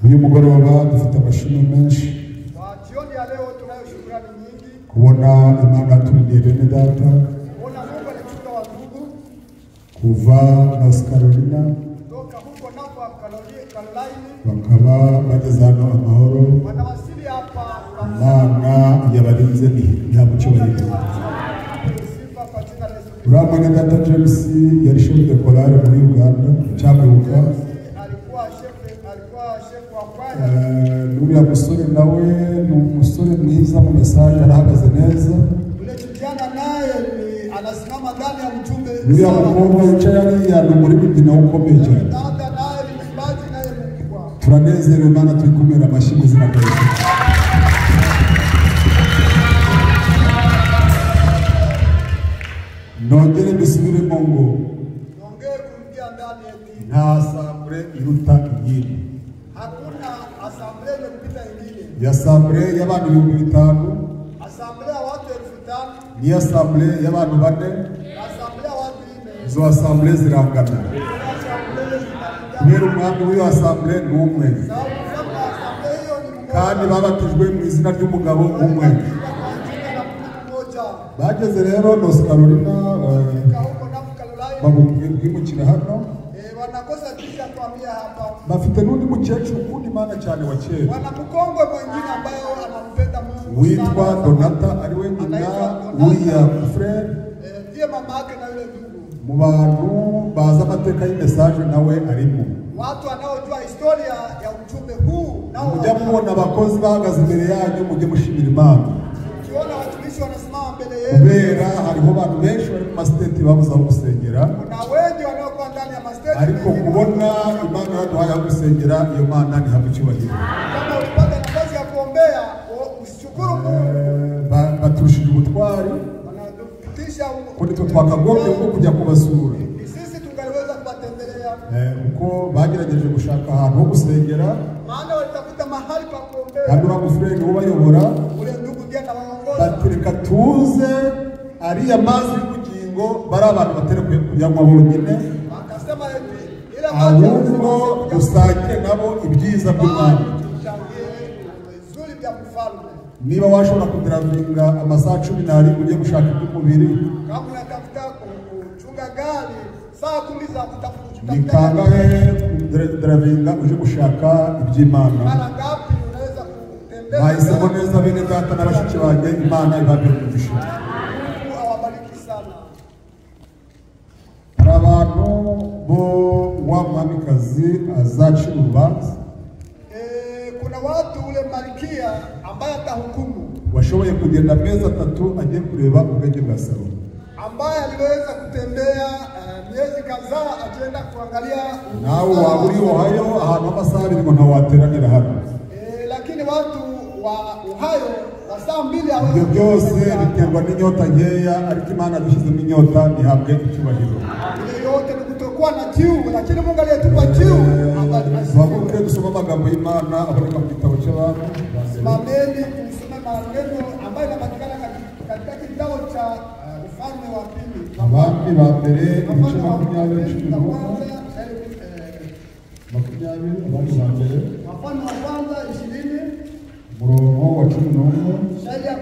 Uyu mugoroba dufite amashimwe menshi. Jioni ya leo tunayo shukrani nyingi. Kubona Imana turindiye bene data. Kuona Mungu alichunga wa ndugu. Kuva North Carolina. Toka huko Napa Carolina. Bakaba bageze hano amahoro. Wanawasili hapa. Imana yabarinze ntihamucyubahiro. Uramwana data James yari chef de chorale muri Uganda cyamwibuka. Alikuwa chef wa kwaya. Nuriya musore nawe ni umusore mwiza mu message arahagaze neza. Ule kijana naye anasimama ndani ya mjumbe. Nuriya mukobwa wicaye hariya ni umuririmbyi nawe ukomeye cyane. Dada naye ni mwimbaji naye mkubwa. Turanezerewe Imana turi kumera amashyi mu zina rya Yesu. Nongere bisubire mu ngo. Nongere kurudia ndani eti. Nta assemblée iruta iyindi. Hakuna assemblée iliyopita ingine. Ya assemblée y'abantu 5,000. Assemblée ya watu 5,000. Ni assemblée y'abantu 4. Assemblée ya watu 4. Izo assemblée zirangana. Kubera umwami w'iyo assemblée ni umwe. Kandi babatijwe mu izina ry'umugabo umwe. Bageze rero North Carolina bagumukira hano. Wanakosa jinsi ya kuambia hapa. Bafite n'undi mukecuru ukunda Imana cyane wa kera. Wana mkongwe mwingine ambaye anampenda Mungu. Witwa Donata ari we nyina William Fred. Ndiye mama yake na yule ndugu. Mu bantu baza amateka y'imessage nawe arimo. Watu wanaojua historia ya ujumbe huu nao mujya mubona abakozi bahagaze imbere yanyu mujye mushimira Imana. Ukiona watumishi wanasimama mbele yetu. Kubera hariho abantu benshi bari mu mastate babuze aho gusengera. Kuna wengi wanaokuwa ndani ya mastate. Ariko kubona Imana yaduhaye aho gusengera iyo Mana ntihamucyubahiro. Kama ulipata nafasi ya kuombea ushukuru Mungu. Baturushije ubutwari. Wanapitisha ko nitwe twakagombye ko kujya kubasura. Sisi tungaliweza kuwatembelea. Uko bagerageje gushaka ahantu ho gusengera. Maana walitafuta mahali pa kuombea. Kandi uramufreni ubayobora. Ule ndugu ndiye anawaongoza. Batireka tuze ariya mazi y'ubugingo bari abantu baterekuye kujyamo bonyine. Akasema eti ila maji ahubwo dusangire nabo ibyiza by'Imana. Niba washobora kudiravinga amasaha 12 ujye gushaka iby'umubiri. Kama unatafuta kuchunga gari saa 10 za kutafuta. Ni kangahe kudiravinga uje gushaka iby'Imana. Mara ngapi unaweza kutembea? Bahisemo neza bene data n'abashiki banjye Imana ibabere umugisha. Mungu awabariki sana. Hari abantu bo wa mwamikazi azacira urubanza. Kuna watu ule Malkia ambaye atahukumu. Washoboye kugenda amezi 3 agiye kureba ubwenge bwa Salomo. Ambaye aliweza kutembea miezi kadhaa akienda kuangalia. Nawe waburi Ohio ahantu amasaha 2 ngo ntawateranira hano. Lakini watu wa Ohio wa saa 2 hawezi. Ibyo byose biterwa n'inyota nkeya ariko Imana dushyizemo inyota ihabwe icyubahiro. Ile yote ni kutokuwa na kiu lakini Mungu aliyetupa kiu. Bavuge gusoma amagambo y'Imana aboneka mu gitabo cy'abantu. Simameni kusoma maneno ambayo yanapatikana katika kitabu cha Ufalme wa Pili. Abami ba mbere ibice 20 Wafalme wa kwanza 20 murongo wa 11 shairi ya 11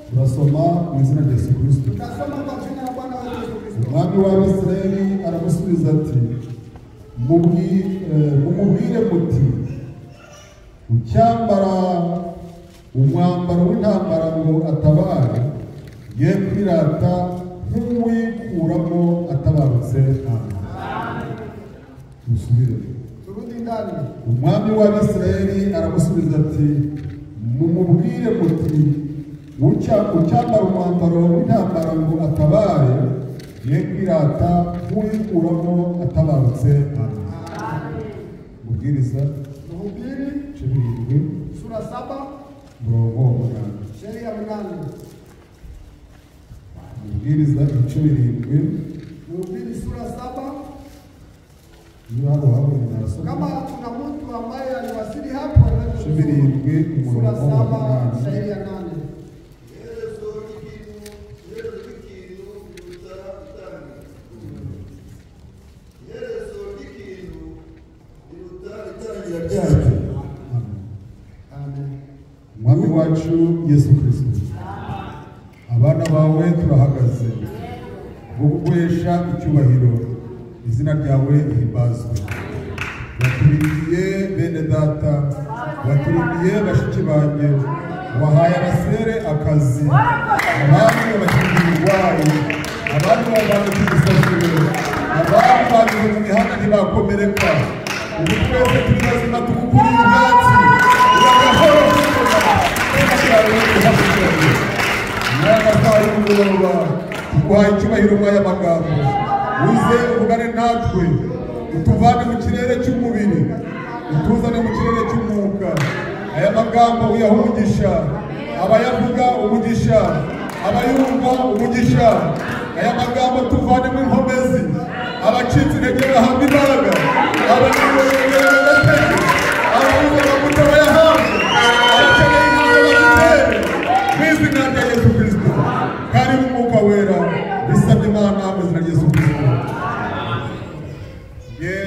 turasoma mu izina rya Yesu Kristo. tunasoma kwa jina la Bwana wetu Yesu Kristo. Umwami w'Abisirayeli aramusubiza ati mumubwire muti ucyambara umwambaro w'intambara ngo atabare ye kwirata nk'uwikuramo atabarutse. Musubire. Turudi ndani. Umwami w'Abisirayeli aramusubiza ati mumubwire muti ucyambara umwambaro w'intambara ngo atabare ye kwirata nk'uwikuramo atabarutse. Mubwiriza Mhubiri sura 7 murongo wa 8. shairi ya 8. Mubwiriza ibice 7. Mhubiri sura 7. Kama kuna mtu ambaye aliwasili hapo anaweza sura 7 shairi ya 8. Yeah. wacu Yesu Kristo. Abana bawe turahagaze ngo kuguhesha icyubahiro, izina ryawe himbazwe. Waturindiye bene data, waturindiye bashiki banjye, wahaye abasere akazi, abandi babakingira uburwayi, abandi babanje kudusasira, abandi banyuze mu mihanda ntibakomereka. Ubu twese turi bazima tukuguriye ubwatsi, uragahoro n'agatwara y'umugoroba, tuguhaye icyubahiro mw'aya magambo. Uze uvugane natwe, utuvane mu kirere cy'umubiri, utuzane mu kirere cy'umwuka. Aya magambo uyaha umugisha, abayavuga umugisha, abayumva umugisha. Aya magambo tuvanemo inkomezi, abacitse intege bahabwa imbaraga, abananiwe bagatege, ababuze amavuta bayahabwe, abakeneye inama bazitere, mu izina rya Yesu Kristo. Kandi umwuka wera, bisabye Imana mu izina rya Yesu Kristo.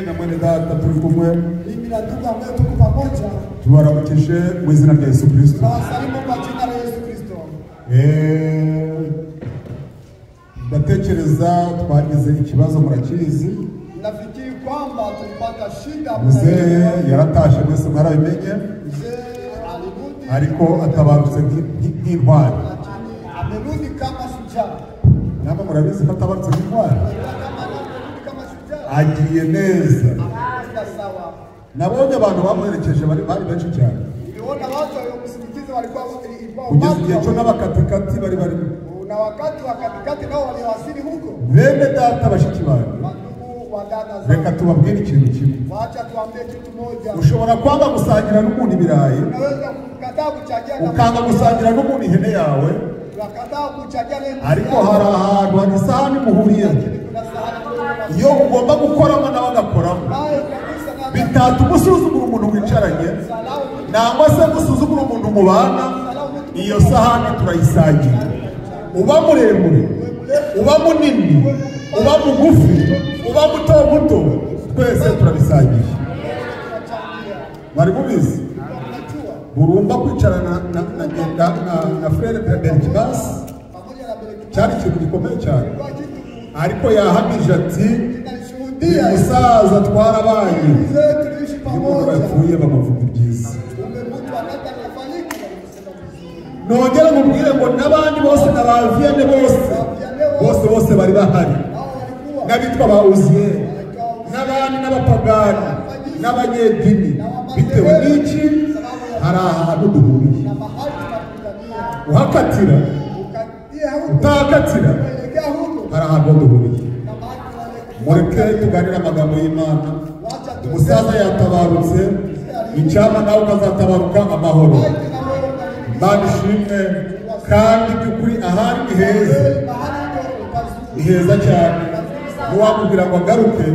Na mwene data turi kumwe, Mimi na ndugu ambaye tuko pamoja, tubaramukije mu izina rya Yesu Kristo. tunawasalimu kwa jina la Yesu Kristo. Ndatekereza twagize ikibazo murakizi. Nafikiri kwamba tulipata shida. Mzee yaratashe mwese mwarabimenye, Mzee alirudi ariko atabarutse nk'intwari. lakini amerudi kama shujaa. Namwe murabizi ko atabarutse nk'intwari, Kama amerudi kama shujaa. agiye neza. Anaenda sawa. Nabonye abantu bamuherekeje bari benshi cyane, Niliona watu waliokusindikiza walikuwa kugeza igihe cyo n'abakatikati bari na wakati wa katikati nao waliwasili huko. bene data bashiki banyu. Ndugu wa dada Reka zangu, tubabwire ikintu kimwe. wacha tuambie kitu moja. Ushobora kwanga gusangira n'umuntu ibirayi, Unaweza kukataa kuchangia na ukanga gusangira n'umuntu ihene yawe, unakataa kuchangia na ariko hari ahantu hari isahani muhuriye. kuna sahani ndogo Iyo ugomba gukoramo nawe agakoramo, nayo kabisa na bitatuma usuzugura umuntu mwicaranye, nangwa se gusuzugura umuntu mubana. Iyo sahani turayisangira. Uba muremure, uba munini, uba mugufi, uba muto, twese turabisangira. Bari mubizi urumva kwicarana na frere Berkibas cyari ikintu gikomeye cyane, ariko yahamije ati uyu musaza twarabaye. Iyo umuntu yapfuye bamuvuga ibyiza. Nongera mubwire ngo n'abandi bose n'abaviyane bose bari bahari, n'abitwa ba Uziyeri, n'abandi n'abapagani, n'abanyedini. Bitewe n'iki? Hari ahantu duhuriye. Uhakatira, utakatira, hari ahantu duhuriye. Mureke tuganire amagambo y'Imana. Umusaza yatabarutse, icyama nawe ukazatabaruka amahoro. Imana ishimwe. Kandi by'ukuri ahari ni heza, ni heza cyane. Nuwamubwira ngo agaruke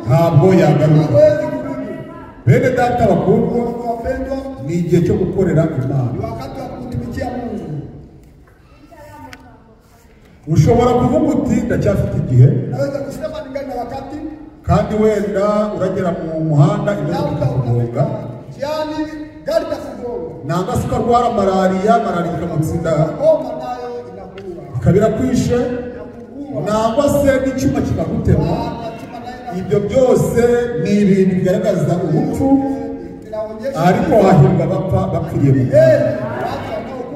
ntabwo yagaruka. Bene data bakundwa, ni igihe cyo gukorera Imana. wakati wa kutumikia Mungu. Ushobora kuvuga uti ndacyafite igihe, Naweza kusema ningali na wakati kandi wenda uragera mu muhanda imodoka ikakugonga, jiani gari takugonga, nanga se ukarwara malariya ikamutsinda homa nayo inakuwa ikabira kwishe, nangwa se n'icyuma kikagutema. Ibyo byose ni ibintu bigaragaza urupfu, ariko hahirwa abapfa bapfiriye mu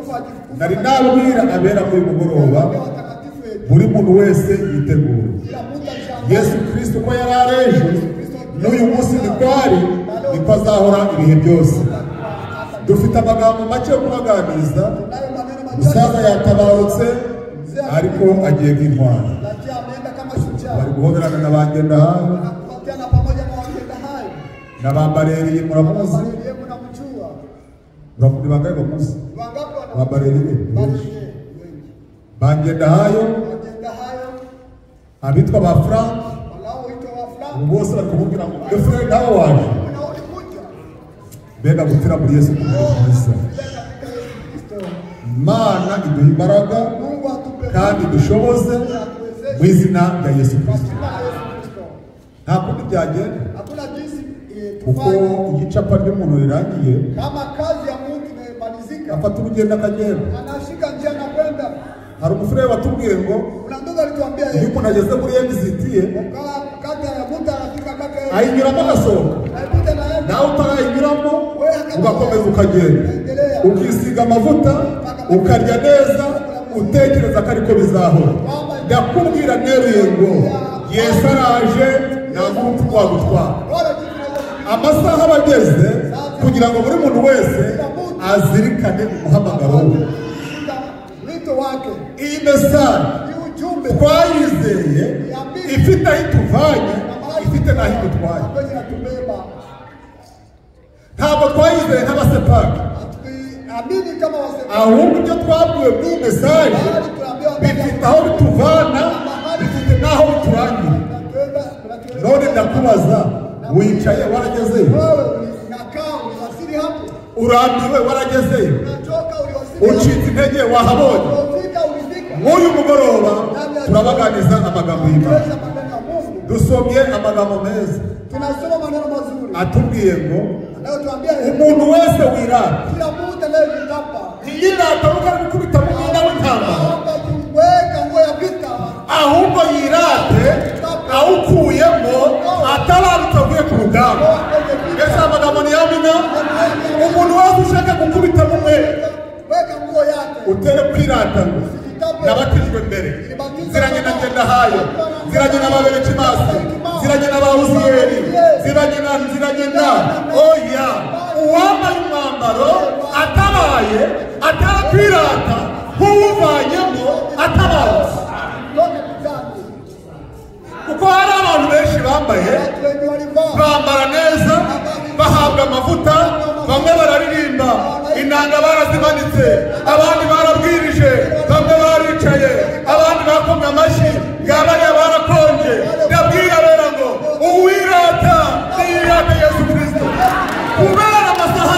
Bwana. Nari nabwira abera muri mugoroba, buri muntu wese yitegura. Yesu Kristo ko yari ari ejo, n'uyu munsi niko ari, niko azahora ibihe byose. Dufite amagambo make yo kubaganiriza. Umusaza yatabarutse, ariko agiye nk'intwari. Bari guhoberana na ba Ngendahayo, na ba Mbareriye. Muramuzi? Ni bangahe bamuzi? Ba Mbareriye benshi, ba Ngendahayo, abitwa ba Frank. Bose bari kumubwira ngo efure nawe waje. Mbega gutira muri Yesu Kristo. Imana iduha imbaraga kandi dushoboze mu izina rya Yesu Kristo. Nta kundi byagenda, kuko igicapa ry'umuntu rirangiye, kama kazi ya Mungu imemalizika, agafata urugendo akagenda. Anashika njia na kwenda. Hari umufurere watubwiye ngo Kuna ndugu alituambia iyo umuntu ageze muri exit ye kati ya mtu anafika kati ya ayinyuramo agasohoka, nawe utarayinyuramo ugakomeza ukagenda ukisiga amavuta ukarya neza utekereza ko ariko bizahora. Ndakubwira neruye ngo Yesu araje ntabwo urupfu rwagutwara. Amasaha abageze kugira ngo buri muntu wese azirikane umuhamagaro we. Iyi mesaje twayizeye ifite aho ituvanye, ifite n'aho idutwaye. Ntabwo twayizeye nk'abasepake, ahubwo ibyo twabwiwe muri iyi mesaje bifite aho bituvana, bifite n'aho biturangira. None ndakubaza, wicaye waragezeyo? Urambiwe waragezeyo? Ucitse intege wahabonye? Nk'uyu mugoroba turabaganiza amagambo y'Imana. Dusomye amagambo meza atubwiye ngo umuntu wese wirata ntiyirata nuko ari gukubita mu mwenda w'intama, ahubwo yirate awukuyemo atabarutse avuye ku rugamba. Mbese amagambo ntiyamenya? Umuntu wese ushaka gukubita mu mwenda utere kwirata ngo nabatijwe mbere, ziranye na Ngendahayo, ziranye na Babelekimasi, ziranye na Bahuziyeri, ziranye na oya. Uwambaye umwambaro atabaye atarakwirata nk'uwuvanyemo atabarutse. Kuko hari abantu benshi bambara neza, bahabwa amavuta, bamwe bararirimba, inanga barazimanitse, abandi barabwirije, bamwe baricaye, abandi bakomye amashyi, ngabanya barakonje. Ndabwira rero ngo uwirata niyirate Yesu Kristo. Kubera amasaha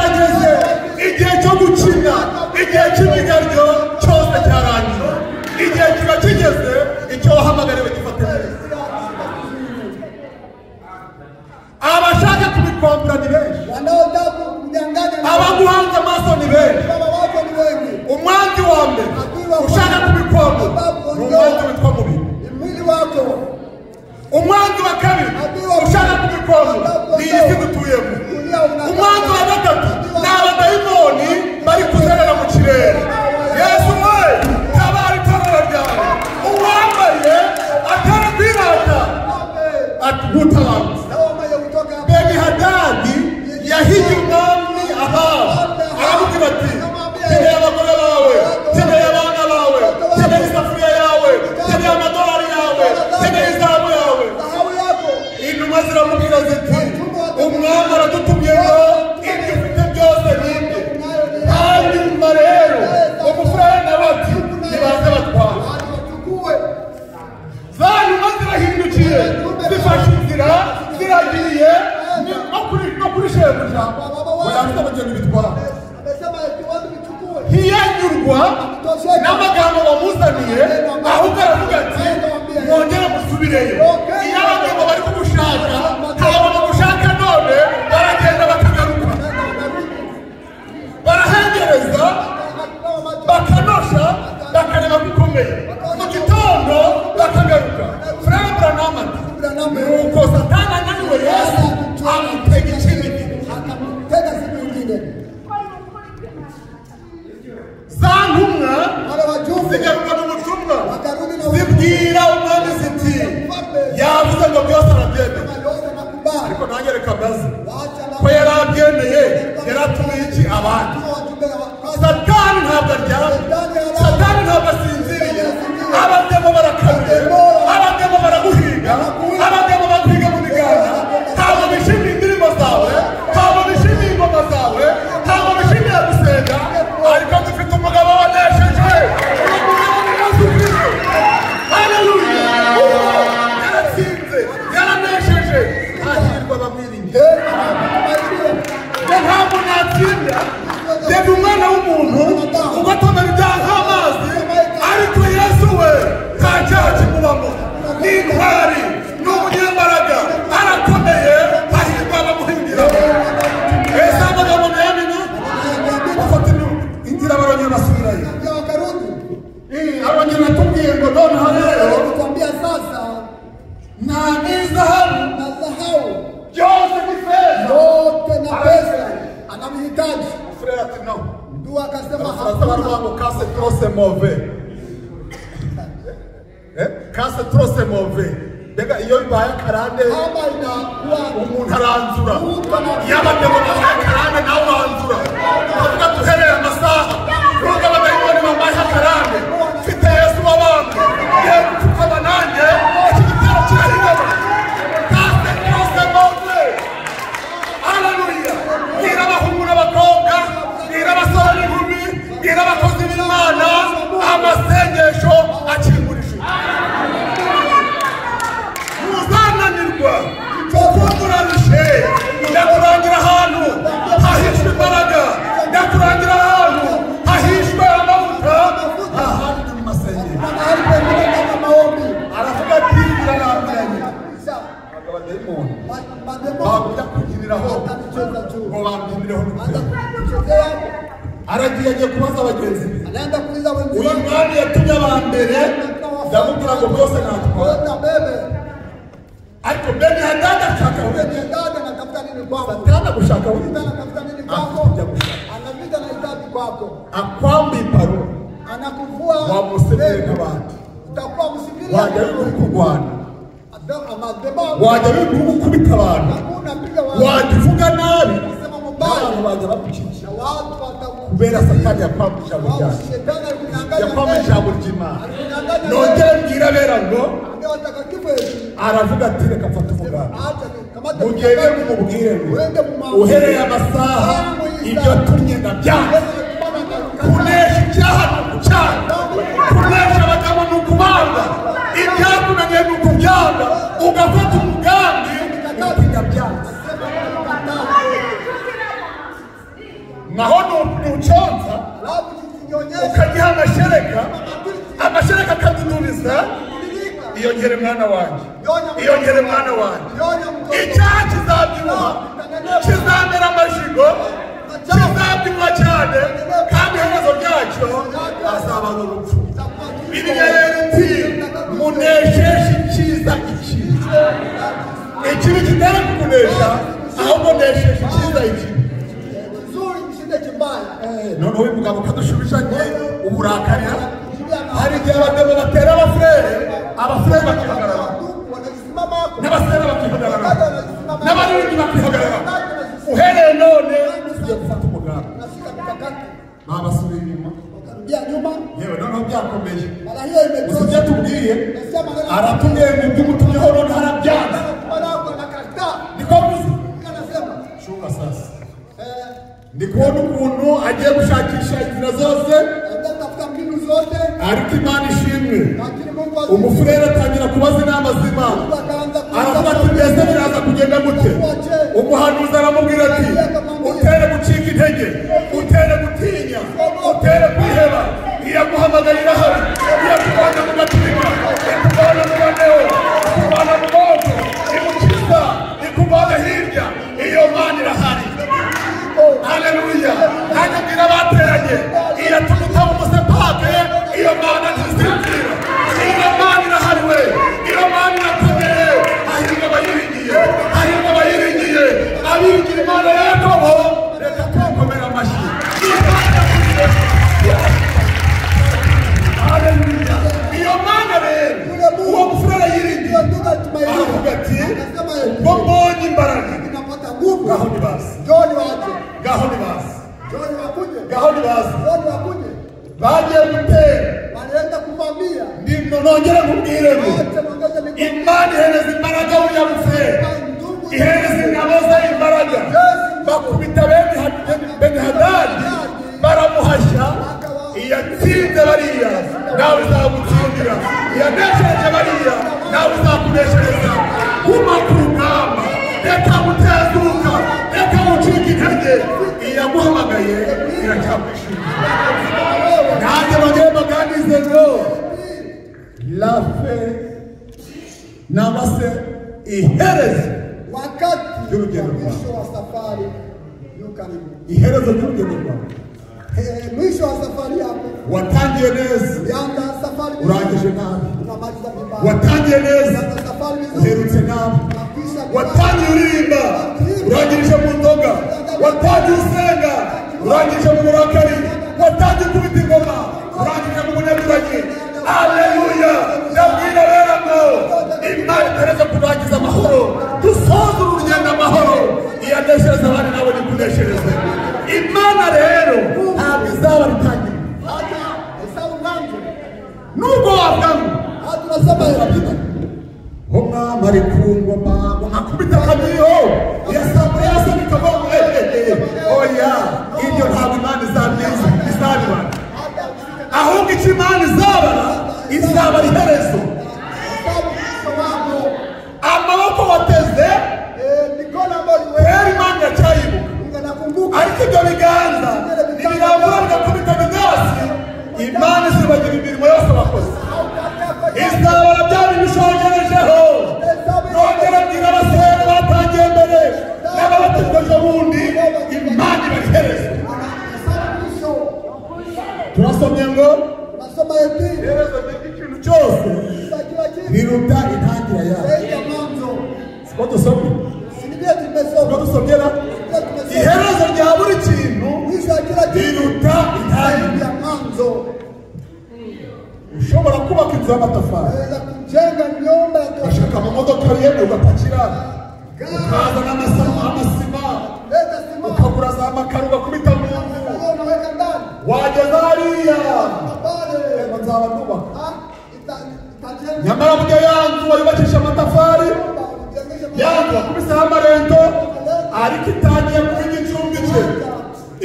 yageze, igihe cyo gukina, igihe cy'imigaryo cyose cyarangiye. Igihe kiba kigeze, icyo wahamagariwe gifate neza. Abashaka kubikombura ni benshi, abaguhanze amaso ni benshi. Umwanzi wa mbere ushaka kubikombura ni umwanzi witwa mubiri. Umwanzi wa kabiri ushaka kubikombura ni iyi si dutuyemo. Umwanzi wa gatatu ni abadayimoni bari kuzerera mu kirere. Yesu we tabara itorero ryawe. Uwambaye atarakwirata atagutabaza. Beni-Hadadi yahiye umwami Ahabu, aramubwira ati keneye abagore bawe, keneye abana bawe, keneye isafuriya yawe, keneye amadolari yawe, keneye izahabu yawe. Intumwa ziramubwira ziti umwami aradutumye ngo ibyo ufite byose nibye. Kandi nyuma rero umufurere nawe ati nibaze batwara. Za ntumwa zirahindukiye zifashe inzira ziragiye no kuri shebuja bayavuze abageni bitwara. Ntiyanyurwa n'amagambo bamuzaniye, ahubwo aravuga ati mwongere musubireyo. Iyo abagabo bari kumushaka ntabwo bamushaka none baragenda bakagaruka, barahengereza bakanosha bakareba bikomeye, mu gitondo bakagaruka. Frere Branham nuko Satani ananiwe Yesu amutega ikindi. Za ntumwa zigaruka mu butumwa zibwira umwami ziti yavuze ngo byose arabyemeye. Ariko nanjye reka mbaze ko yari abyemeye, yaratumiye iki abandi? Satani ntabwo aryamye, Satani ntabwo asinziriye. Abademo barakaruye, abademo baraguhiga, abademo baguhiga mu miganda. Ntabwo bishimiye indirimbo zawe, ntabwo bishimiye ingoma zawe, ntabwo bishimiye gusenga. Ariko dufite umugabo wanesheje, Yesu Kristo. Haleluya! Yaratsinze, yaranesheje. Hahirwa abamwiringiye. Ntabwo natsinda. Reba umwana w'umuntu ugatomera ibyaha nk'amazi. sihitaji. Frère ati no. Ndugu akasema Hapana. Kase trop c'est mauvais. Kase trop c'est mauvais. Bega iyo bibaye karande kama inakuwa umuntu aranzura. Yabademo babaye karande nawe wanzura. Bavuga tuhereye amasaha. Ruga badayimoni bambaye karande. Fite Yesu wabamwe. Yewe tukaba nanjye iki gitero kirahigama. Kase trop c'est mauvais. Haleluya. Ngira abahungu n'abakobwa, ngira abasore n'inkumi, ngira abakozi b'Imana, amasengesho akingurije. Muzananirwa kuko murarushe. Ndakurangira ahantu hahishwe imbaraga, ndakurangira ahantu hahishwe amavuta, ahandi mu masengesho. Aravuga ati birarambiranye. Abadayimoni bakujya kugiriraho ngo bambyiniraho aragiye agiye kubaza abagenzi be. Uyu mwami yatumye abambere ndamubwira ngo byose natwara, ariko bene hadada ashaka satana gushaka akwambi iparo wamusemere nk'abandi wajya uri kurwana wajya uri gukubita abantu wajya uvuga nabi n'abantu bajya bagucikira kubera satani yakwambye ijambo ryayo, yakwambye ijambo ry'Imana. Nongere mbwira abera ngo aravuga ati reka mfate umuganda mugende mumubwire ngo uhereye amasaha ibyo tumye ndabyanga. Kunesha icyaha ni ukucyanga, kunesha abagabo ni ukubanga, ibyakunaniye ni ukubyanga, ugafata umugambi uti ndabyanga. Naho nuconza ukagiha amashereka akadudubiza, iyongere mwana wanjye, iyongere mwana wanjye. Icyaha kizabyibuha, kizamera amajigo, kizabyibuha cyane, kandi iherezo ryacyo azabana urupfu. Bibiliya rero iti munesheje icyiza icyiza. Ikibi kitari kukunesha, ahubwo nesheje icyiza ikibi. None uyu mugabo kadushubishanye uburakarira. Hari igihe abagabo batera abafurere bakihagarara, n'abasore bakihagarara, n'abaririmbyi bakihagarara. Uhereye none tugiye gufata umugambi. Babasubiye inyuma, yewe noneho byakomeye. Gusa ibyo tubwiye aratubwiye ngo ibyo umutumyeho none harabyanze. Niko bizi shuka sasa. Ndi kubona ukuntu agiye gushakisha inzira zose, ariko Imana ishimwe. Umufurere atangira kubaza inama z'Imana, aravuga ati mbese biraza kugenda gute? Umuhanuzi aramubwira ati utere gucika intege, utere gutinya, utere kwiheba. Iyaguhamagarira hari, iyakuvana mu gaturika, ikuvana mu baneo, ikuvana mu moko, imukiza, ikuvana hirya. Iyo Mana irahari. Haleluya. Nanjye mbwira abateranye, iyatuma utaba umusepake, iyo Mana ntisinzira. Iyo Mana irahari we, iyo Mana irakomeye. Hahirwa abayiringiye, hahirwa abayiringiye, abiringira Imana ya Yakobo. Reka tumukomere amashyi. Haleluya. Iyo Mana rero uwo mufurere yiringiye aravuga ati ngo mbonye imbaraga. Gaho ni basi, gaho ni basi, gaho ni basi. Bagiye gutera, nongere nkubwire ngo Imana ihereza imbaraga uriya mufurere, ihereza ingabo ze imbaraga. Bakubita bene Hadadi baramuhashya. Iyatsinze bariya nawe uzagutsindira, iyanesheje bariya nawe uzakuneshereza. Guma ku rugamba, reka gutezuka, reka gucika intege. Iyaguhamagaye iracyakwishimira. Nanjye bagere baganize ngo la fe nangwa se iherezo ry'urugendo rwawe, iherezo ry'urugendo rwawe. Mwisho wa safari yako watangiye neza, urangije nabi. Watangiye neza, uherutse nabi. Watangiye uririmba, urangirije mu nzoga. Watangiye usenga, kubita ingoma urangije mu munyabiragi. Haleluya. Ndabwira rero ngo Imana itareze kurangiza amahoro, dusoze urugendo amahoro, iyaneshereza abandi nawe nikuneshereze. Imana rero ntabwo izaba ritangira nubwo wavuga tunasema ngo umwami ari ku ngoma ngo akubita akadiho yasa bikavuga oya, ibyo ntabwo Imana izabibara, ahubwo icyo Imana izaba iherezo. Amaboko wateze rero Imana iracyayibuka, ariko ibyo biganza ntibirambura bigakubita bigasi. Imana izibagira imirimo yose bakoze, izabara bya bintu ishongerejeho. Nongera mbwira abasore batangiye mbere n'ababatijwe bundi, Imana ibahereza. Turasomye ngo iherezo ry'ikintu cyose riruta intangira yayo. Siko dusomye, siko dusomyera iherezo rya buri kintu riruta intangira. Ushobora kubaka inzu y'amatafari, ugashaka amamodoka yewe ugapakira, ukazana amasima, ukagura za makaro ugakubita mu nzu, wageza hariya nzaba nubaka. Nyamara burya ya nzu wayubakisha amatafari, ya nzu wakubiseho amarento, ariko itangiye kuba igicumbi cye.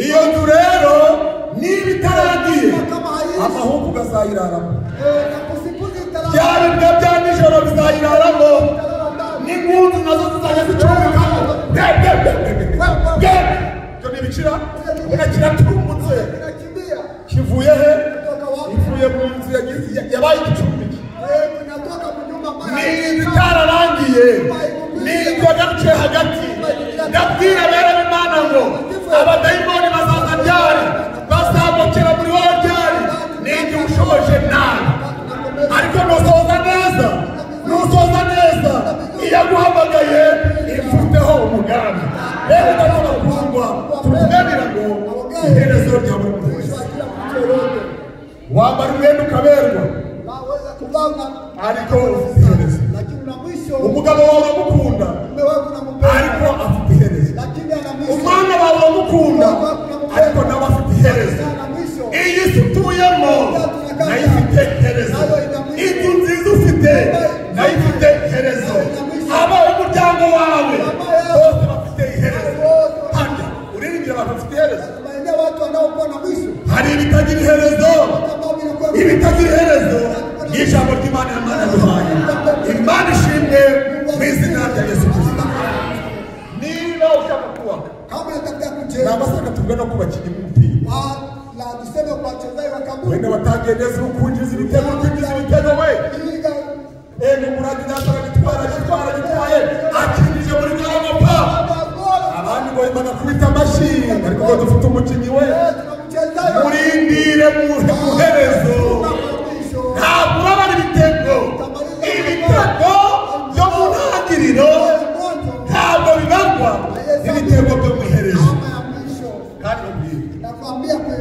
Iyo nzu rero niba itaragiye amahungu ukazayiraramo, byaribwa bya nijoro bizayiraramo, n'ingunzu nazo zizajya zicumbikamo. Ibyo ni ibicira kiratungutse, kivuye he? Ivuye mu nzu yabaye igicumbi cye. Ni inzu itararangiye, ni inzu yagarukiye hagati. Ndabwira bene Imana ngo abadayimoni bazaza ryari, bazamukira muri wowe ryari, ni igihe ushoboje nawe. Ariko nusoza neza iyo aguhamagaye ifiteho umugambi. Rero ndabona kungwa tuvuganira ngo iherezo rya buri muntu wese. Wambara umwenda ukaberwa, ariko ufite iherezo. Umugabo wawe uramukunda, ariko afite iherezo. Umwana wawe uramukunda, ariko nawe afite iherezo. Iyi si utuyemo nayo ifite iherezo. Inzu nziza ufite nayo ifite iherezo. Umuryango wawe bose bafite iherezo. Hano uririmbira abantu bafite iherezo. Hari ibitagira iherezo, ibitagira iherezo ni ijambo ry'Imana yaduhaye. Imana ishimwe mu izina rya Yesu Kristo. Niba ushaka kubaka, nabasaka tuvuge no kubakira umupira, wenda batangiye neza ukunjiza ibitego, we umuradi nasara gitwaye akinjije muri Garamopa. Abandi ngo Imana kubita amashyi, ariko ngo dufite umukinnyi we. Murindire mu herezo, ntabwo urabona ibitego byo mu ntangiriro ntabwo bibarwa n'ibitego byo mu iherezo. Kandi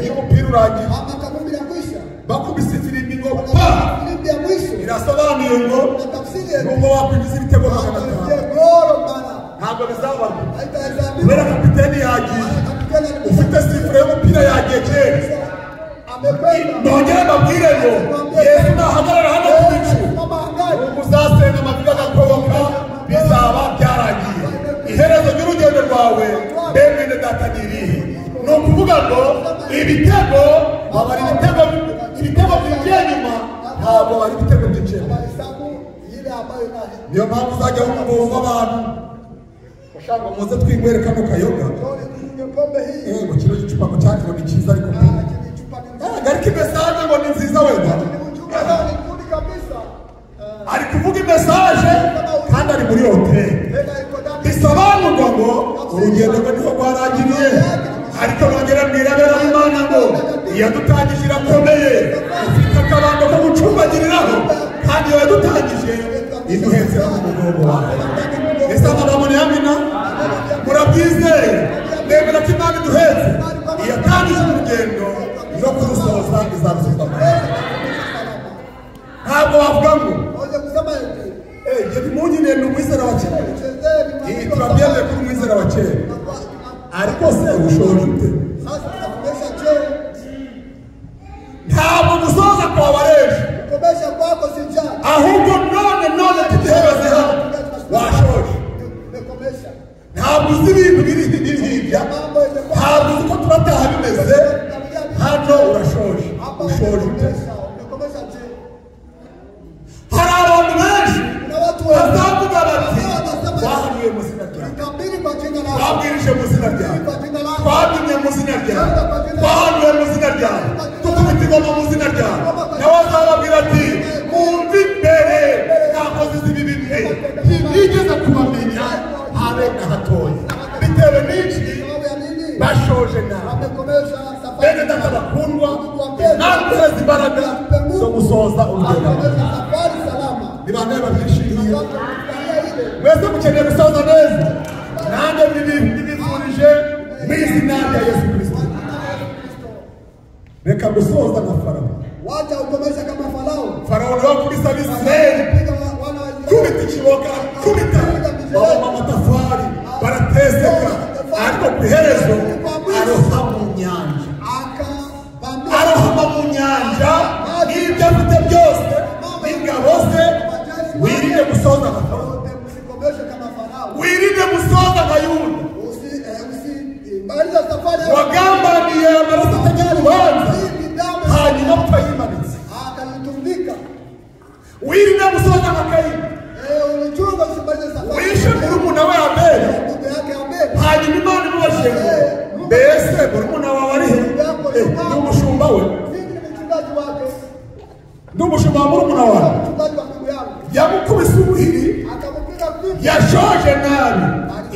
iyo umupira urangiye bakubise ifirimbi ngo pa, irasobanuye ngo nubwo wakwinjiza ibitego 500 ntabwo bizabarwa, kubera kapiteni yagiye. Ufite sifure y'umupira yagiye kera. Nongere mbabwire ngo Yesu nahagarara hano ku bicu, uzasenga amaviga agakoboka, bizaba byaragiye. Iherezo ry'urugendo rwawe bene data ni irihe? Ni ukuvuga ngo ibitego babara ibitego byinjiye nyuma, ntabwo bari ibitego byinjiye. Niyo mpamvu uzajya wumva abantu ushaka muze twinywere kano kayoga, ngo kino gicupa ngo cyakiro ni cyiza, ariko imesaje ngo ni nziza wenda. Ari kuvuga imesaje kandi ari muri hoteli. Bisobanurwa ngo urugendo rwe niho rwarangiriye, ariko nongera mwirabera Imana ngo iyadutangije irakomeye, ufite akabando ko gucumbagiriraho, kandi iyo yadutangije iduhetse no mu mugongo wawe. Ese amagambo ni amina? Murabyizeye? Nemera ko Imana iduhetse, iyatangije urugendo no kurusoza. umwizera wa kera. Iyi turabyemeye kuri umwizera wa kera. Ariko se ushoje ute? Ntabwo gusoza kwawe areje. Ahubwo none tugihagaze hano washoje. Ntabwo uzi ibintu biri hirya. Ntabwo uzi ko turataha bimeze. Hano urashoje. Ushoje ute? Hari abantu benshi bazavuga bati wahanuye mu izina ryawe, twabwirije mu izina ryawe, twabimye mu izina ryawe, twahanuye mu izina ryawe, dukubita ingoma mu izina ryawe. Nawe azababwira ati mwumve imbere ntakoze ibi bimwe ntibigeze kubamenya habe na hatoya. Bitewe n'iki bashoje nawe. Bene data bakundwa, natwe imbaraga zo gusoza urugendo. Ni bande babyishimiye? Mwese mukeneye gusoza neza. Nanjye mbifurije mu izina rya Yesu Kristo. Reka gusoza na Farawo. Wacha ukomesha kama Farao. Farawo niwe wakubise Abisirayeli. Kubita ikiboka, kubita baboma amatafari, barateseka. Ariko ku iherezo arohama mu nyanja. Arohama mu nyanja n'ibyo afite byose n'ingabo ze. Wirinde gusoza nka Farawo. Wirinde gusoza nka Yuda. Wagambaniye amaraso atagira urubanza hanyuma apfa yimanitse. Wirinde gusoza nka Kayini. Wishe murumuna we Abeli hanyuma Imana imubajije ngo mbese murumuna wawe ari he? Ni umushumba we. Ni umushumba wa murumuna wawe. Yamukubise ubuhiri, yashoje nabi.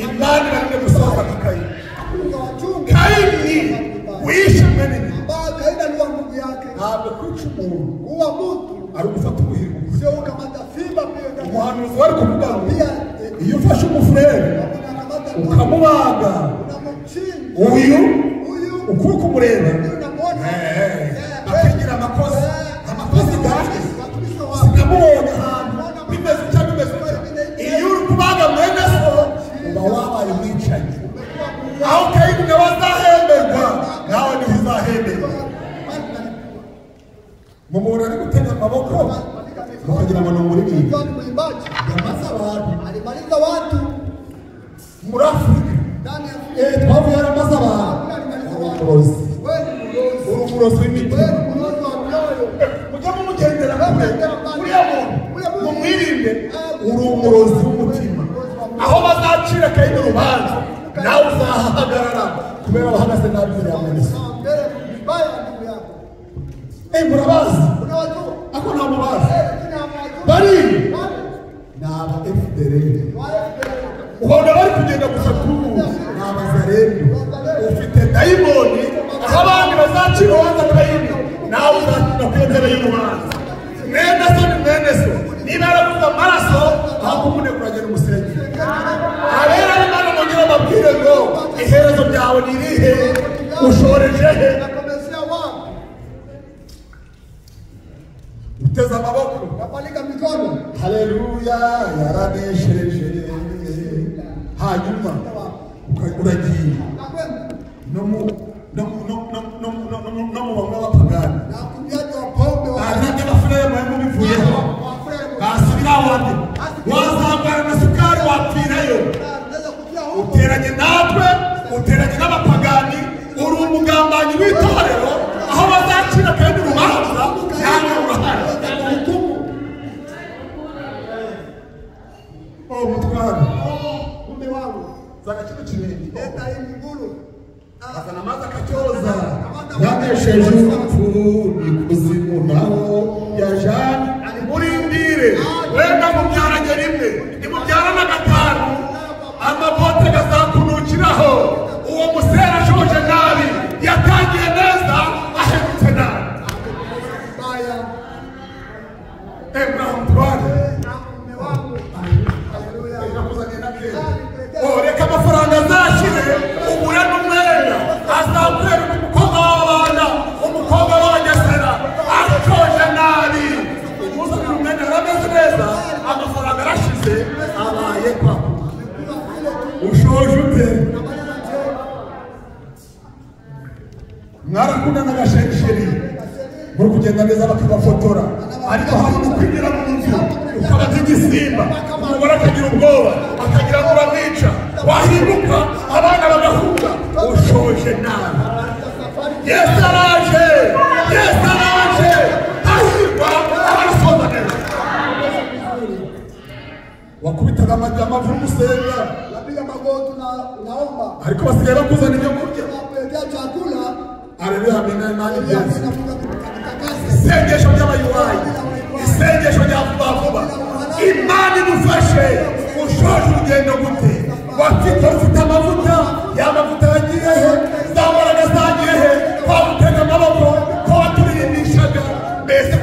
Imana irinde gusoza nka Kayini. Kayini wishe mwene nyina. Ntabwo kwica umuntu ari ugufata ubuhiri. Umuhanuzi wari kuvuga ngo iyo ufashe umufurere ukamubaga uyu ukuboko umureba akagira amakosa gaje sikamubonye ahantu bimeze cyangwa bimeze. Iyo uri kubaga mwene so uba wabaye umwicanyi. Aho Kayini nawe azahemberwa nawe niho uzahemberwa. Mumubona ari gutega amaboko mukagira ngo ni umuririmbyi. Yamaze abantu muri Afurika. Twavuye yaramaze abantu. Uri umurozi w'imitima. Mujye mumugendera kure. Uriya muntu mumwirinde. Uri umurozi w'umutima. Aho bazacira Kayini urubanza nawe uzahahagarara kubera bahagaze nabi imbere ya mwene so. Murabazi? Ako nta mubazi. Bari ni aba FDLR. Ubona bari kugenda gusa tubu ni abazarendo. Ufite dayimoni aho abandi bazacira urubanza Kayini nawe uzakina ku ntebe y'urubanza. Mwene so ni mwene so. Niba yaravuze amaraso aho kumuneguranye n'umusenyi. Abera Imana mwongera amabwire ngo iherezo ryawe ni irihe? Ushoreje he? Uteza amaboko. Haleluya, yaraneshereje. Hanyuma uragiye no mu bamwe b'abapagani. Ntabwo abafurere mwemwe bivuyeho basubira wande wazambara na sukari wapfirayo. Uteranye natwe, uteranye n'abapagani, uri umugambanyi w'itorero. Aho bazacira kandi urubanza nawe urahari. Mutwara zana kino kirenge azana amazi akacyoza. Yanesheje urupfu ikuzimu naho yajana. Murindire wenda mubyaranye rimwe nimubyarana gatanu amabote gazakunukiraho. Uwo musera ashoje nabi yatangiye neza ahemutse nabi. Reka amafaranga azashyire ubure n'umwenda azakwereka umukobwa w'abana umukobwa w'abagesera ashoje nabi. Umuzanira umwenda arameze neza amafaranga arashize mwarakundana agashesheri muri kugenda neza bakabafotora ariko hari ukwinjira mu nzu ukaba nk'igisimba umugore akagira ubwoba akagira ngo uramwica wahinduka abana bagahunga ushoje nabi. Yesu araje, Yesu araje, hahirwa abasoza neza. Wakubitaga amavu umusenga napiga magoti naomba ariko basigaye bakuzana ibyo kurya bapetea chakula aleluya amina imani byanze isengesho ry'abayuwayi isengesho rya vuba imani dufashe ushoje urugendo gute ufite amavuta y'amavuta yagiye he zambaraga zagiye he twagutega amaboko ko waturimbishaga mbese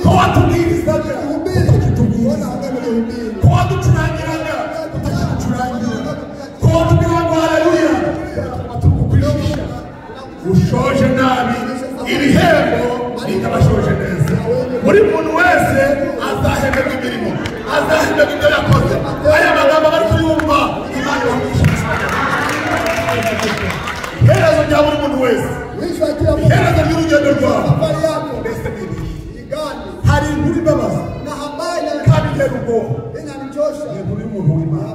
ko watubwirizaga ko waducurangiraga utakiducurangira ko watubwira ngo haleluya tukukwishisha ushoje nabi ibihembo bikabashoje neza. Buri muntu wese azahemberwa imirimo azahemberwa ibyo yakoze. Aya magambo bari kuyumva Imana iramwishisha iherezo rya buri muntu wese iherezo ry'urugendo rwawe mbese bibi hari inkuru imbabaza kandi itera ubwoba inkuru y'umuntu w'Imana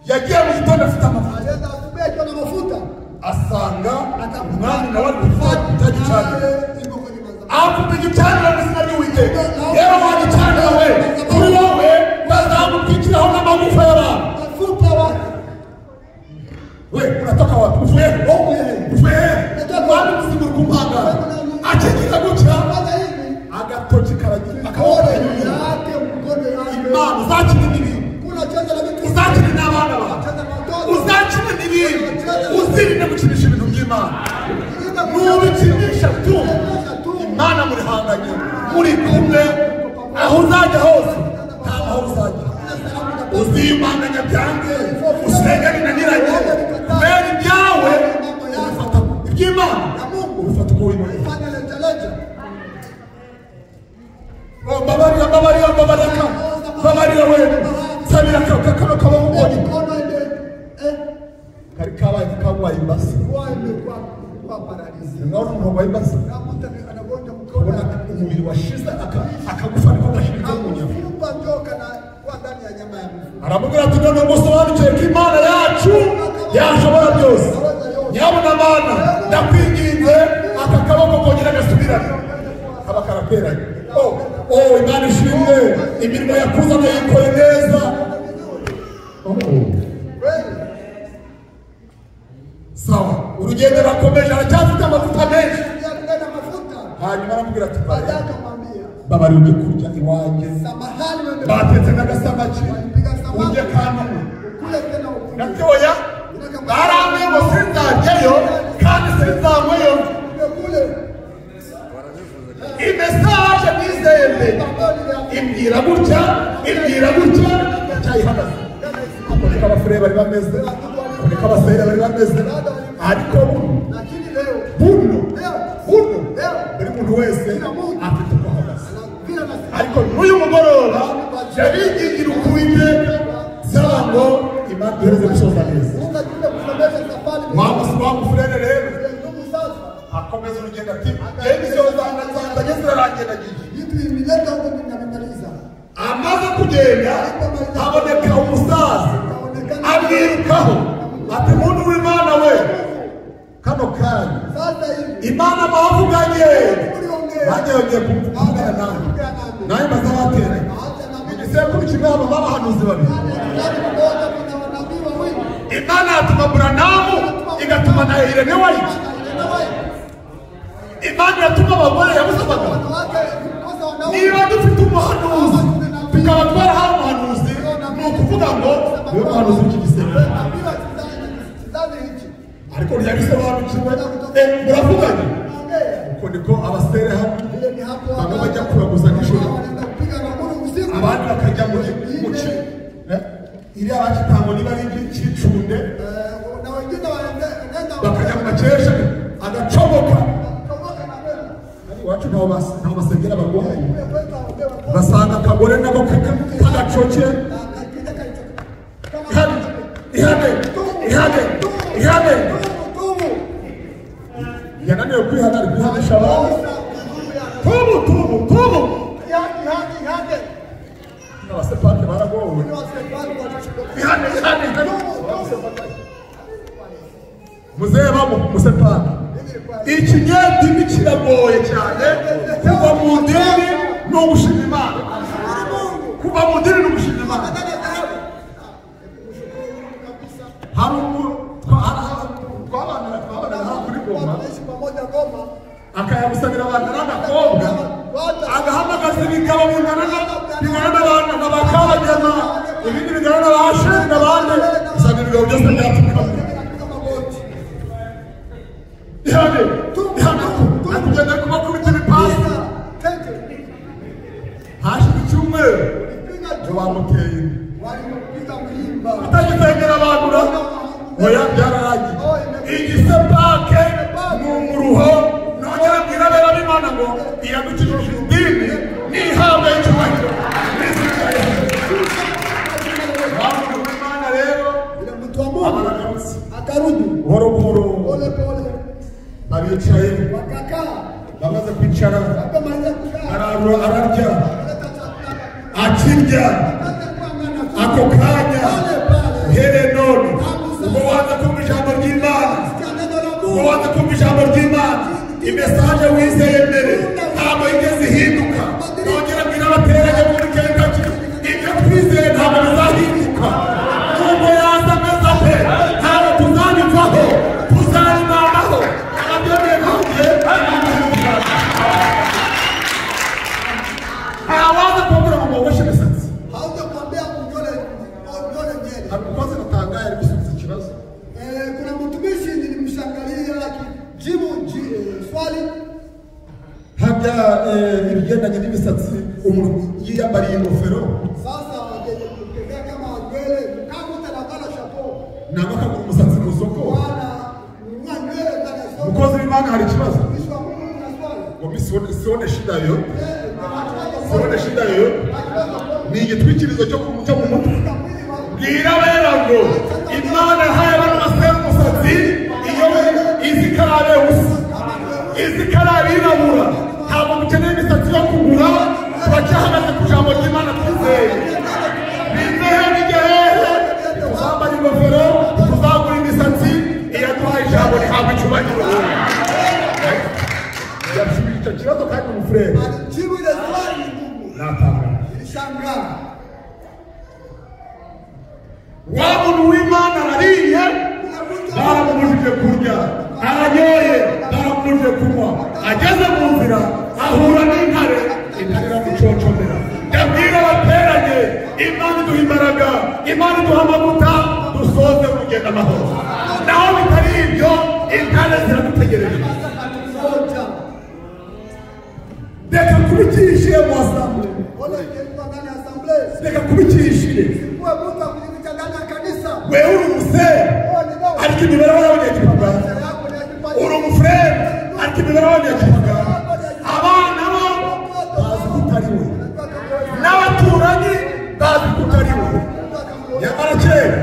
yagiye mu gitondo afite amavuta asanga umwami nawe ari gufata igicaniro afite igicaniro mu izina ry'Uwiteka. rero wagicanira we kuri wowe bazamutwikiraho n'amagufa y'abantu we uratoka wapi uvuye wari kuzimura ku mpangara akikira gutya agatoki karagira akabona Imana uzakina n'ibintu uzakina n'abana bawe uzakina n'ibintu uzirinde gukinisha ibintu by'Imana nubikinisha tu Imana murihanganye muri kumwe aho uzajya hose nta mahoro uzagira uzimanganya byange usenga binaniranye kubera ibyawe ubifata iby'Imana ubifata uko wiboneye. Babarira we sabira kano kaba ubonye kari kabaye kabaye imbasi ngaho umuntu wabaye imbasi ubona umubiri washize akagufa niko gashize mu nyama aramubwira ati none musobanukiwe ko Imana yacu yashobora byose. nyabuna Mana ndakwinginze aka kaboko kongera gasubirane kaba karateranye. Imana ishimwe imirimo yakuzana yikoye neza. Sawa urugendo rakomeje aracyafite amavuta menshi. hanyuma aramubwira ati babari ujye kurya iwanjye batetse n'agasamaki ujye kanumwe gatoya baramwe ngo sinzajyayo kandi sinzanyweyo. Imesaje nizeye imbwira gutya ndacyayihagaze. Akoreka abafurere bari bameze akoreka abasere bari bameze ariko buno buri muntu wese afite uko ahagaze. ariko n'uyu mugoroba yabigingira Uwiteka saba ngo Imana ihereze gusoza neza. wamufurere rero akomeza urugendo ati yewe zanjye zirarangiye amaze kugenda haboneka umusaza amwirukaho ati muntu w'Imana we kano kanya Imana bavuganye nanjye yongeye kuvugana nawe bazabatera igisekuru kimwe haba abahanuzi babiri. Imana yatuma Buranamu igatuma na Irene White. Imana yatuma abagore yabusabaga niba dufite umuhanuzi tukaba twarahawe umuhanuzi ni ukuvuga ngo niwe muhanuzi w'iki gisebe. ariko ntiyabisobanukiwe muravuganye uko niko abasere hamwe bamwe bajya kuraguza nijoro abandi bakajya mu ci iriya bakitango niba ari icyicunde bakajya mu makesha agacomoka. iwacu ntaho basengera abarwayi basanga akagore nabo kagacoke ihane abasepake baragowe muzehe bamo musepake ikinyendimi kiragoye cyane kuva mu ndimi no gushima Imana kuva mu ndimi no gushima Imana akayamusabira abantu n'abakobwa agahamagaza ibigabo bingana n'abantu n'abakabagema ibindi bingana n'abasheri n'abandi usanga ibigabo byose byapfukamye akugenda kubakubita ibipasi hashize icyumweru ngo bamuteye utagisengera abantu oya byararangiye igisepake ni umuruho nongera mbwira bera b'Imana ngo iyadukijije idini n'ihabwa y'icyubahiro abantu b'Imana rero akarudi buhoro buhoro abicaye bamaze kwicara ararya akirya ako kanya uhereye none ubwo waza kumva ijambo ry'Imana ubwo waza kumva ijambo ry'Imana imesaje wizeye mbere ntabwo igeze ihinduka nongera mbwira abateranye muri Kentucky ibyo twizeye ntabwo bizahinduka nubwo yaza ameze ate ntabwo tuzabivaho tuzabimanaho ababyemeye nanjye ntawaza kumbwira ngo mwogoshe imisatsi amukozi natangaye ari gusubiza ikibazo kuna mtumishi nilimshangalia akijibu swali hajya ibigendanye n'imisatsi umuntu yiyambariye ingofero sasa kutembea kama nywele kama utanakala chapeau na bakagura umusatsi mu soko nywele ndani ya soko mukozi w'Imana hari ikibazo swali ngo sione shida yo sione shida yo ni igitwikirizo cyo mu mutwe bwira bera ngo Imana yahaye abantu basema umusatsi iyo izikarabe usa izikarabe irabura ntabwo mukeneye imisatsi yo kugura turacyahagaze ku jambo ry'Imana twizeye bizeye n'igihehe tuzambara ingofero tuzagura imisatsi iyo duhaye ijambo rihabwa icyubahiro yashubije icyo kibazo kandi umufurere jibu ile swali natanga ilishangaa wa muntu w'Imana ariye baramubujije kurya aranyoye baramubujije kunywa ageze mu nzira ahura n'intare intare iramucocomera ndabwira abateranye Imana iduha imbaraga Imana iduha amavuta dusoze urugendo amahoro naho bitari ibyo intare ziradutegereje reka kubikishire mu asambure reka kubikishire wewe uri umusere ariko imibereho y'abanyagihugu uri umufurere ariko imibereho y'abanyagihugu abana bo bazi ko utari we n'abaturanyi bazi ko utari we nyamara kera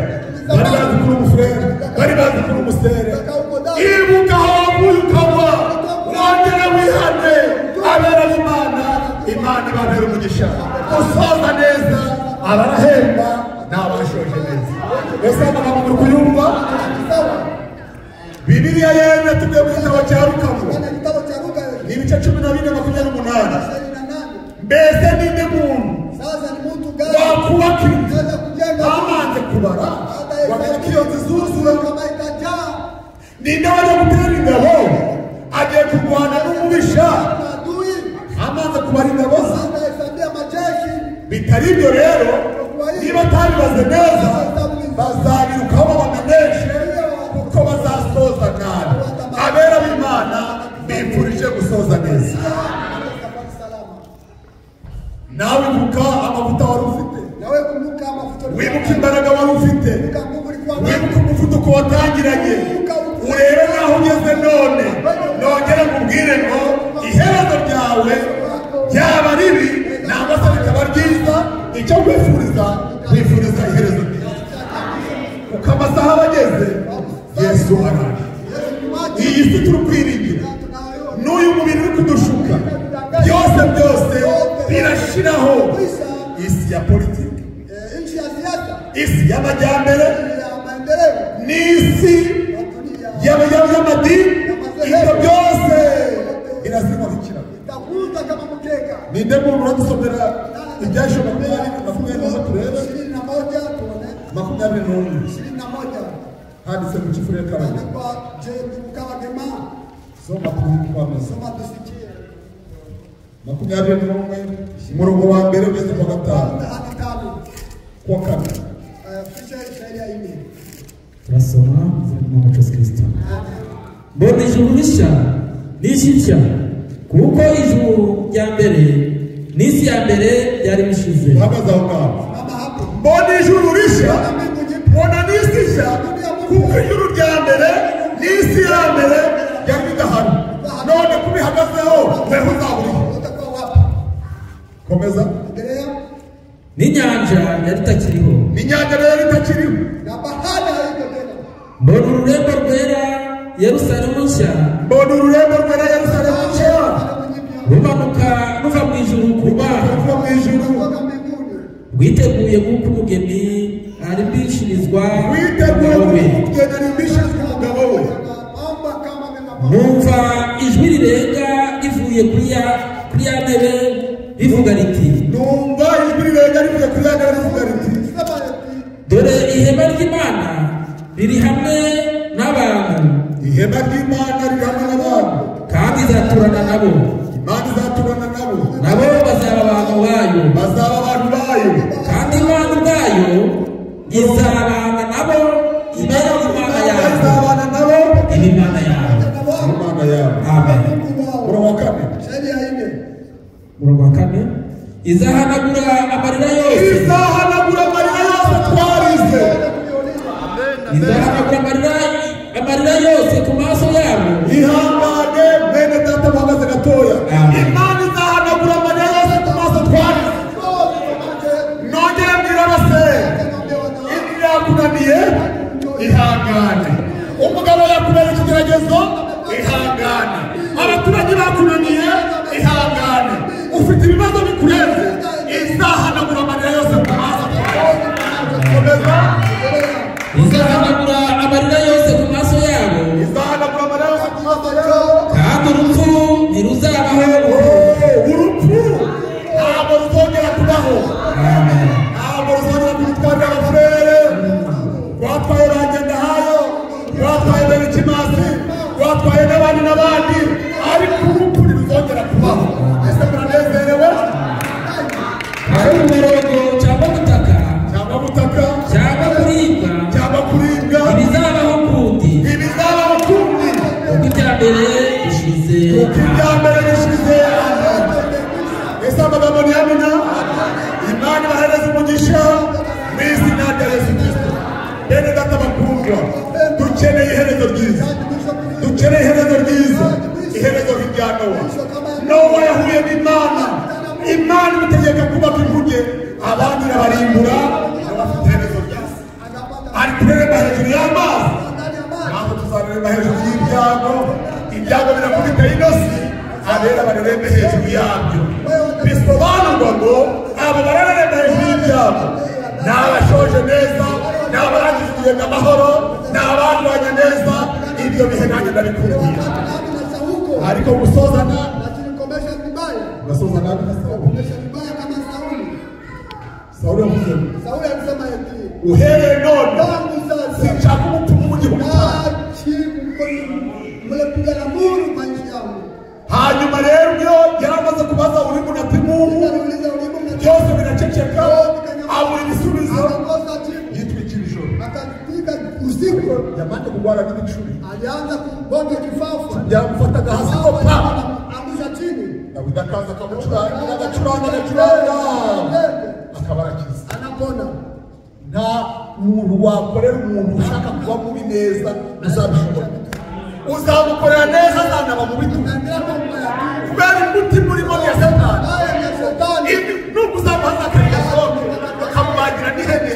bari bazi ko uri umufurere bari bazi ko uri umusere ibuka aho wavuye ukagwa wongere wihane abera b'Imana Imana ibabera umugisha usoza neza abarahemba n'abashoje neza ese amagambo muri kuyumva Bibiliya yemwe tugiye mu gitabo cya Lukamu ni ibice 14:28 mbese ninde muntu wakubaka inzu amanze kubara wakubaka iyo nzu zuzura ninde wajya gutera ingabo agiye kurwana n'umubisha amaze kubara ingabo bitari ibyo rero niba atabibaze neza bazabirukaho babamenyeshe kuko bazasoza nabi abera b'Imana bifurije gusoza neza nawe ibuka amavuta wari ufite wibuka imbaraga wari ufite wibuka umuvuduko watangiranye urebe naho ugeze none nongera nkubwire ngo iherezo ryawe ryaba ribi nangwa se rikaba ryiza icyo wifuriza iherezo ryiza uko amasaha aba ageze Yesu araje iyi si turi kwiringira n'uyu mubiri uri kudushuka byose birashiraho isi ya politiki isi y'amajyambere ya maendeleo n'isi y'amadini, ibyo byose birazima bikirana. itakuza kama mkeka. Ninde muntu uradusomera ibyasho 20 turebe 21 handitse mu kifurere kabiri. Soma tukwameza. Soma tusikie. 21 umurongo wa mbere ugeze kwa 5. Kwa 4. Fisha Isaya ine. Turasoma mu Yesu Kristo. Mbona ijuru rishya n'isi nshya, kuko ijuru rya mbere n'isi ya mbere byari bishize. Hagaze aho ngaho. Mama hapo. Mbona ijuru rishya, mbona n'isi nshya, kuko ijuru rya mbere n'isi ya mbere byari bidahari. None kubihagazeho weho uzaburiho. Komeza. N'inyanja yari itakiriho. N'inyanja yari itakiriho. Na bahari haiko tena. Mbona ururembo rwera Yerusalemu nshya. Mbona ururembo rwera Yerusalemu nshya. Rumanuka ruva mu ijuru kuba. Ruva mu ijuru. Rwiteguye nk'uko umugeni arimbishirizwa. Rwiteguye nk'uko umugeni arimbishirizwa umugabo we. Numva ijwi rirenga rivuye kuri ya ntebe rivuga riti. Numva ijwi rirenga rivuye kuri ya ntebe rivuga riti. Dore ihema ry'Imana riri hamwe n'abantu. Ihema ry'Imana riri hamwe n'abantu. Kandi izaturana nabo. Imana izaturana nabo. Nabo bazaba abantu bayo. Bazaba abantu bayo. Kandi Imana ubwayo izabana nabo. Imana Imana yabo. Izabana nabo. Imana yabo. Imana yabo. Amen. Murongo wa 4. Murongo wa 4. Izahanagura amarira yose. Izahanagura amarira yose twarize. Izahanagura amarira yose ku maso yabo. Ihangane bene data bahagaze gatoya. Imana izahanagura amarira yose ku maso twarize. Nongere mbwira base. Ibyo yakunaniye ihangane. Umugabo yakubera ikigeragezo ihangane. Abaturage bakunaniye ihangane. Ufite ibibazo bikurenze izahanagura amarira yose ku maso twawe. Komeza. Izahanagura amarira yose ku maso yabo. Izahanagura amarira yose ku maso yabo. Kandi urupfu ntiruzabaho. Urupfu ntabwo ruzongera kubaho. Ntabwo ruzongera kudutwarira abafurere. Rwatwaye bagenda hayo, rwatwaye Berikimasi, rwatwaye n'abandi, ariko urupfu ntiruzongera kubaho. Ese muranezerewe? Hari umurongo cyangwa gutaka. Cyangwa kuribwa. Ibizabaho kundi. Kuko ibya mbere bishize. Ese amagambo ni amina. Imana ibahereze umugisha mu izina rya Yesu Kristo. Bene data bakundwa, dukeneye iherezo ryiza. Iherezo rya Nowa. Nowa yahuye n'Imana. Imana imutegeka kubaka inkuge, abandi irabarimbura, bafite iherezo ryiza. Ari kureremba hejuru y'amazi. Ntabwo tuzareremba hejuru y'ibyago. Ibyago birakubita inosi, abera barerembe hejuru yabyo. Bisobanurwa ngo abo bareremba hejuru y'ibyago ni abashoje neza, ni abarangiza kugenda amahoro, ni abandwanya neza. Ibyo bihe nanjye ndabikubwira. Ariko gusoza nabi Sauli alisema uhereye none sinshaka umupfumu mu gihugu hanyuma rero iyo yaramaze kubaza Urimu na Timumu byose biraceceka abura ibisubizo yitwikira ijoro yamanje kurwara n'ibicuri byamufataga hasi ko pa Dawidi akaza agacuranga akaba arakiza. Nta muntu wakorera umuntu ushaka kuba mubi neza uzabishobora. Uzamukorera neza azanaba mu bitugu kubera umutima urimo ya Satani. Nubwo uzamuhaza akayasohoke ukamubagira n'ihene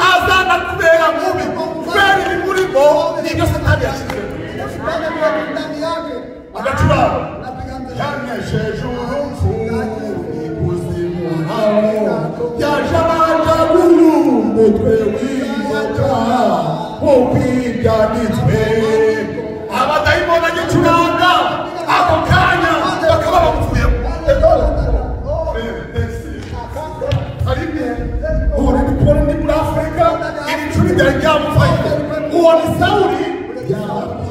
azanakubera mubi kubera ibimurimo n'ibyo Satani yashyize agacuranga yanesheje urupfu ikuzimu naho yaje abanja guhumba umutwe w'inzoka ukwibyanitswe abadayimoni agicuranga ako kanya bakaba bamuvuyemo ni muri Afurika iri cumi ryari ryamufashe uwo ni Sawuli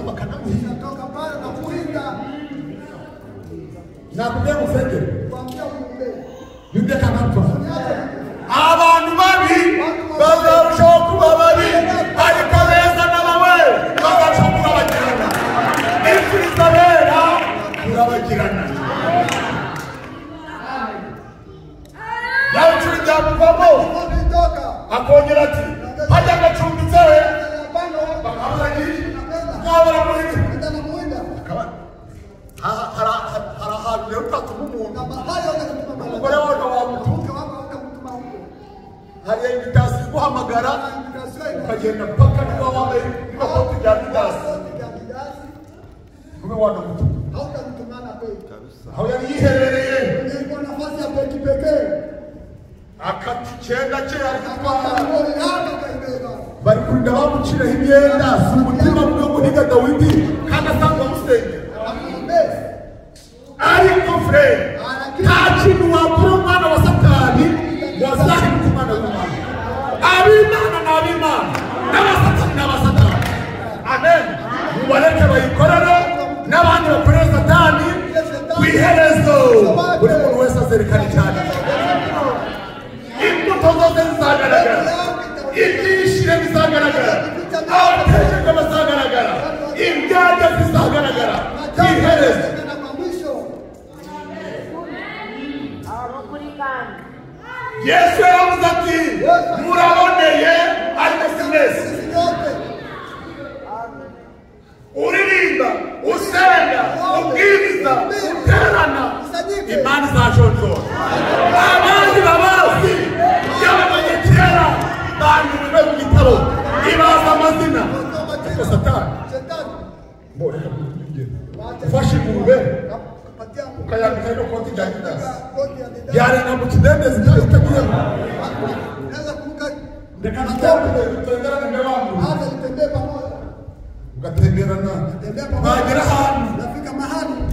bakanamuhiga nakubwiye musengere yude kanapfa abantu babi bazarushaho kuba babi ariko beza n'abawe bazarushaho kurabagirana imfuriza bera kurabagirana yawe icuri ryamuvamo akongera ati hajya agacumbitse we bakamuragira mwabara muhiga hari ahantu rero utatuma umuntu umugore wawe wamutuka hari invitasiyo iguhamagara ukagenda mpaka niba wambaye n'ikoti rya Didasi ube wanamutuka aho yari yiherereye akati icyenda cye ari gutwara bari kurinda bamuciraho imyenda si umutima mwe guhiga Dawidi kandi asanga amusengera ariko frere nta kintu wakora umwana wa Satani wazahinduka umwana w'Imana ab'Imana ni ab'Imana n'abasatani ni abasatani amen mubareke bayikorere n'abandi bakorera Satani ku iherezo buri muntu wese azerikana cyane imbuto zose zizagaragara ibyishire bizagaragara abatejejwe bazagaragara ibyarya bizagaragara ku iherezo Yesu yaravuze ati muraboneye ariko si mwese uririmba usenga ubwiriza uterana imana izajonjora abandi babazi yabamenye kera banyuriwe mu gitabo ibaza amazina ariko Satani mboreka ufashe ingurube ukayambika ino koti rya Didasi yarenga mu kidendezi cyari utagiyemo reka nitembere tutengerane imbere wanyu ugatemberana bagera ahantu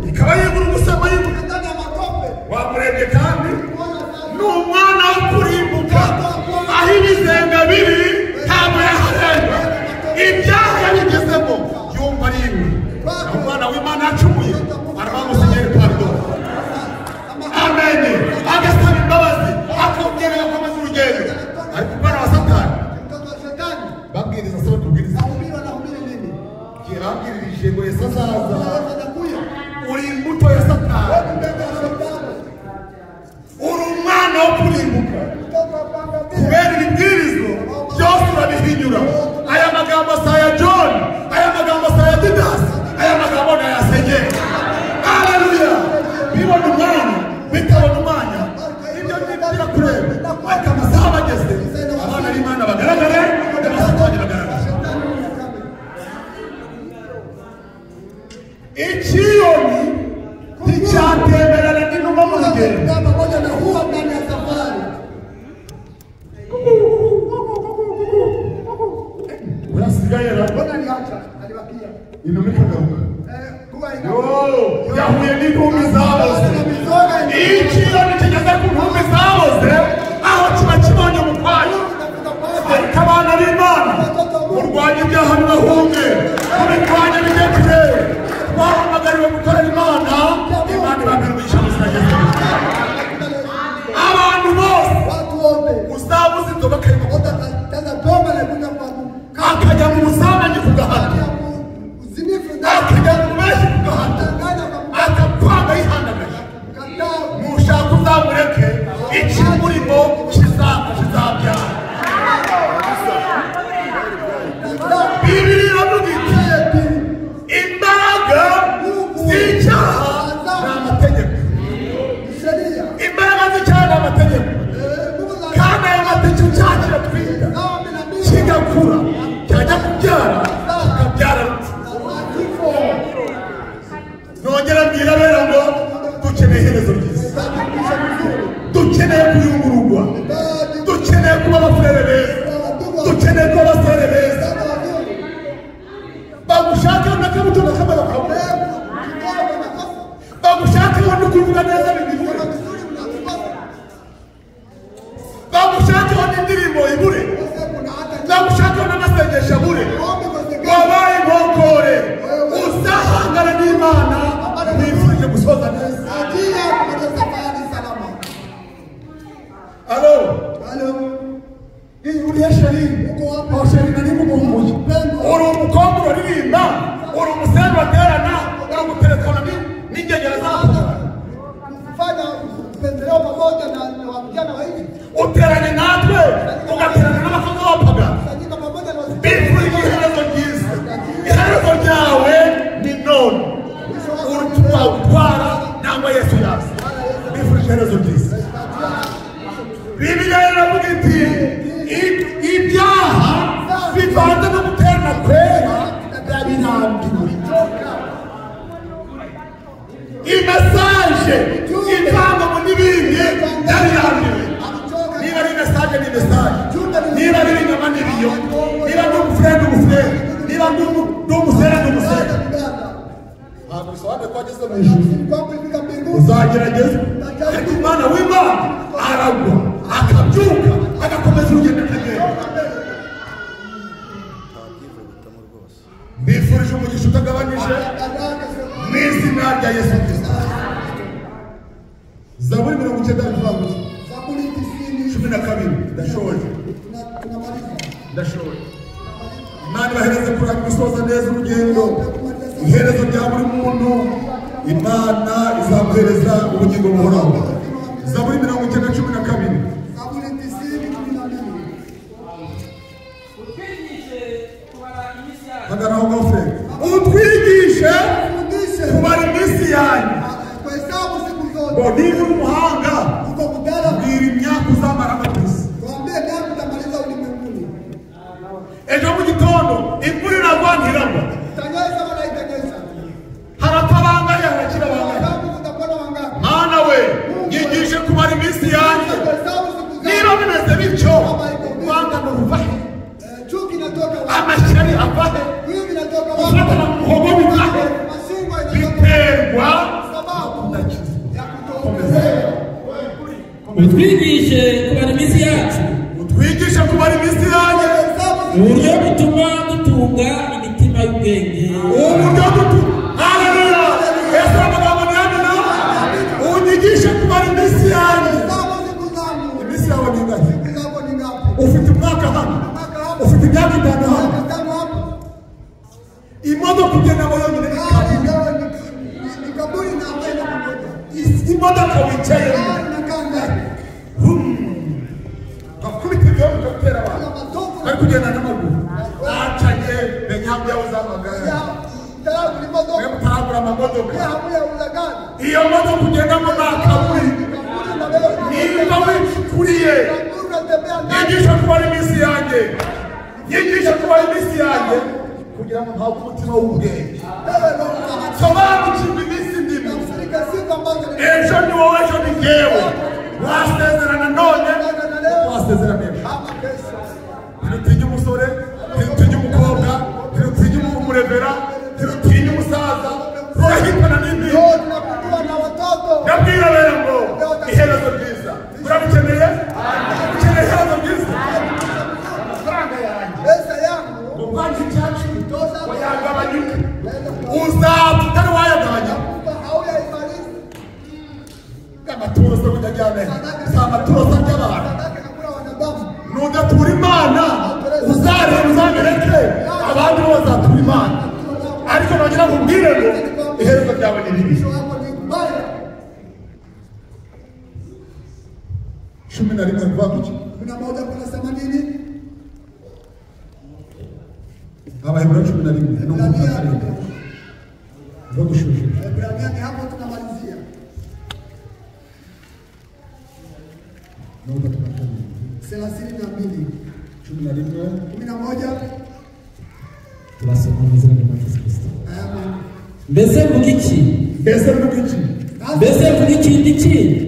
ikaba yibura umusama yibura wamurebye kandi ni umwana wo kurimbuka aho ibizenga biri ntabwo yaharenga ibyaha yabigezemo yumva ari iwe umwana w'Imana yacumuye arabamusenyera pardon amen agasaba imbabazi akongera akomeza urugendo ariko umwana wa Satani babwiriza asaba kubwiriza kirabwirije ngo Yesu azaza uri imbuto ya Satani uri umwana wo kurimbuka kubera ibibwirizo byose urabihinyura aya magambo saya John aya magambo saya Didasi aya magambo nayasengera haleluya bibona umwanya bitabona umwanya ibyo nibyo kureba ariko amasaha bageze abana b'Imana bagaragare n'abasatani bagaragare ikioni nticyatemerana n'inuma mu rugendo pamoja na huwa ndani ya safari urasigaye rabona niacha alibakia inuma ikagaruka yahuye n'intumbi zaboze ikioni kigeze ku ntumbi zaboze aho kiba kibonye mu kwayo ariko abana b'Imana urwanya ibyaha n'abahunge kubirwanya bijye kure twahamagariwe gukorera Imana ibagarubisha ubuzima abantu bose uzabuze inzoga akarimo akajya mu busambanyi ku gahato akajya mu benshi ku gahato akakwanga yihandagaje nushaka uzamureke ikimurimo kizabyara Bibiri iravuga iti imbaraga z'icyaha ni amategeko imbaraga z'icyaha ni amategeko kandi ayo mategeko cyaha kiratwika kigakura cyajya kubyara kikabyara Sherine nari mukumbuye uri umukobwa uririmba uri umusore baterana uri gutelefona n'ingegera zabo kufanya upendeleo pamoja na vijana wa hivi uterane natwe ugaterana n'abakozi b'abapaga kusanyika pamoja na bifurije iherezo ryiza iherezo ryawe ni none urutuma utwara nangwa Yesu yaza bifurije iherezo ryiza Bibiliya iravuga iti ibyaha bivanze no guterana kwera birabirambiwe imesaje ivangamo n'ibindi byabirambiwe niba ari mesaje ni mesaje niba ari inyama n'ibiyo niba ndi umufurere n'umufurere niba ndi umusere n'umusere ntabwo bisobanuye ko wageze mu ijuru uzagerageza ariko umwana w'Imana aragwa akabyuka agakomeza urugendo akagenda mbifurije umugisha utagabanije mu izina rya Yesu Kristo Zaburi 90 Zaburi 12 ndashoje Imana ibahereze kuranga gusoza neza urugendo iherezo rya buri muntu Imana izamuhereza ubugingo buhoraho Zaburi 90 12 Zaburi 90 Hagaraho gafe utwigishe kubara iminsi yanyu kwa hesabu siku zote ngo niba umuhanga uko mudara bwira imyaka uzamara amatusi tuambie nani utamaliza ulimwenguni ejo mu gitondo imvura iragwa ntiragwa tanyesha wala itanyesha haratabangaya harakira bangahe sababu kutakuwa na wangapi Mana we nyigishe kubara iminsi yanyu kwa hesabu siku zote niba bimeze bityo urwangano ruvahe chuki inatoka wapi amashyari avahe hivi inatoka wapi gufatana mu muhogo bivahe masingo inatoka biterwa sababu kudakiza ya kutokezea utwigishe kubara iminsi yacu utwigishe kubara iminsi yanyu uburyo butuma dutunga imitima y'ubwenge uburyo butuma haleluya Yesu amagambo yanyu na unyigishe kubara iminsi yanyu hesabu siku zangu iminsi yawe ni ngahe siku zako ni ngapi ufite umwaka hano ufite imyaka itanu hano tano hapo imodoka ugendamo yonyine ni kaburi na ambaye na pamoja imodoka wicayemo na kanga bakubita ibyo gutera abantu na matofu bari kugenda n'amaguru bacanye benyabyawe z'amagare ya tayari mwe kulimodoka mutaragura amamodoka ya hamuya ulagani iyo modoka ugendamo ni akaburi kaburi na leo niba wicukuriye kaburi unatembea ndani nyigisha kubara iminsi yanjye nyigisha kubara iminsi yanjye kugira ngo mpabwe umutima w'ubwenge wewe ndio mtakatifu sobanukirwa iminsi ndimo katika siku ambazo ni ejo ni wowe ejo ni jyewe wasezerana none na leo wasezerana ejo hapa kesho ntirutinya umusore ntirutinya umukobwa ntirutinya umurevera ntirutinya umusaza turahitana n'indi leo tunakujua na watoto ndabwira rero ngo iherezo ryiza urabikeneye ukeneye iherezo ryiza amafaranga yanjye pesa yangu ngo kwanjye icyacu wayagabanyuka uzapfa utari wayagabanya hauyaimaliza amaturo se kujyajyane si amaturo se ry'abantu sadaka nakula wanadamu nudatura imana uzareba uzamereke abandi bo bazatura imana ariko nongera nkubwire ngo iherezo ryawe ni ribi mwisho wako ni mbaya 11 kuva kuki 11 kunasema nini Abaheburayo 11 no mu karere ngo dushushe Ibrania ni hapo tunamalizia no tukakana 32 11 11 turasoma mu izina rya Yesu Kristo amen mbese mvuga iki mbese n'ubwiki mbese mvuga ikindi kintu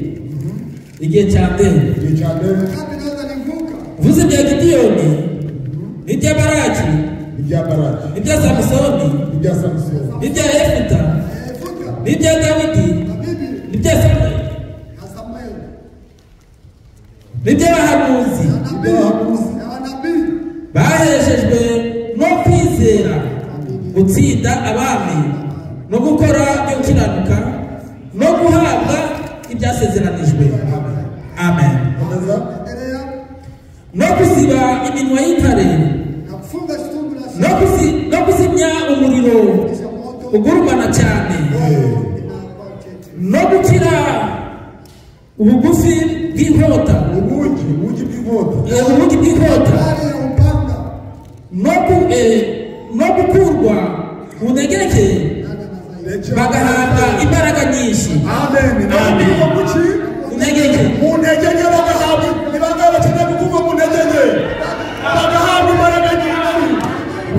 igihe cya mbere igihe cya mbere kapi naweza nivuka vuze ibya Gideyoni n'ibya Baraki ibya Baraki n'ibya Samusoni ibya Samusoni n'ibya Yefuta fuka n'ibya Dawidi na bibi n'ibya Samweli na Samuel n'ibya abahanuzi na nabii bahejejwe no kwizera gutsinda abami no gukora ibyo gukiranuka no guhabwa ibyasezeranijwe amen komeza endelea no kuziba iminwa y'intare na kufunga stundu la no kuzimya umuriro ugurumana cyane no gukira ubugufi bw'inkota ubugi bw'inkota no gukurwa mu ntegeke bagahabwa imbaraga nyinshi. Amen. Unegeke mu ntegeke bagahabwa ibanga bakeneye kuvuga mu ntegeke bagahabwa imbaraga nyinshi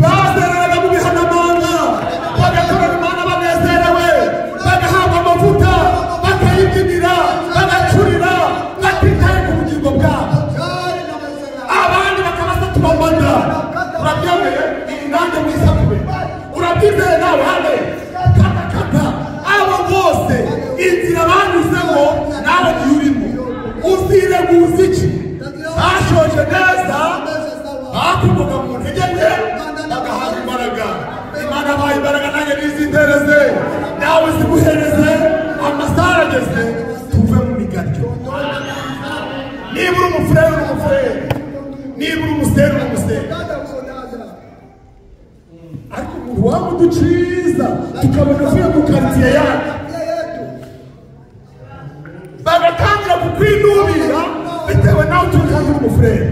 bazereraga mu bihanamanga bagakorera Imana banezerewe bagahabwa amavuta bakayibyinira bagacurira batitaye ku bugingo bwabo abandi bakabasatura amanda. Urabyemeye nanjye mwisakube urabyizeye nawe hane kata abo bose inzira banyuzemo nawe urimo uzireguza iki bashoje neza bakuvuga mu ntege nke bagahabwa imbaraga. Imana abaye imbaraga nanjye nizintereze nawe ziguhereze amasaha ageze tuve mu migaryo. Niba uri umufurere uri umufurere, niba uri umusere uri umusere. Ariko umuntu wamuduciza tukabona avuye mu karitsiye yacu bagatangira kukwinubira bitewe nawe turi kandi uri umufurere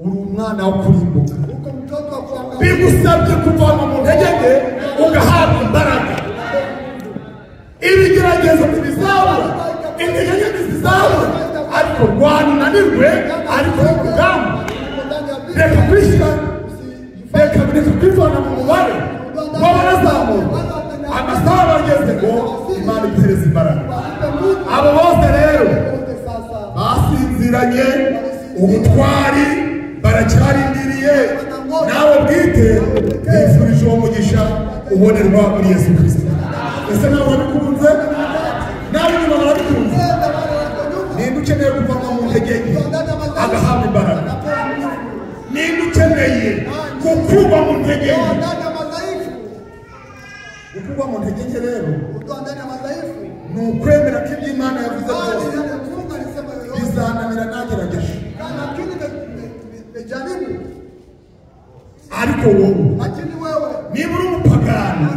uri umwana wo kurimbuka bigusabye kuvanwa mu ntege nke ugahabwa imbaraga. Ibigeragezo ntibizabura intege nke ntizizabura ariko rwana unanirwe ariko urugamba reka kwishyira reka kwivana mu mubare w'abarazamurwa amasaha bageze ngo Imana iguhereze imbaraga. Abo bose rero basinziranye ubutwari baracyarindiriye nawe bwite bifurije uwo mugisha ubonerwa muri Yesu Kristo. Ese nawe wabikunze nawe nyuma barabikunze. Ninde ukeneye kuvanwa mu ntege nke agahabwa imbaraga? Ninde ukeneye kukurwa mu ntege nke? Kukurwa mu ntege nke rero ni ukwemera ko ibyo Imana yavuze byose bizananira nagerageje. Ariko wowe niba uri umupagani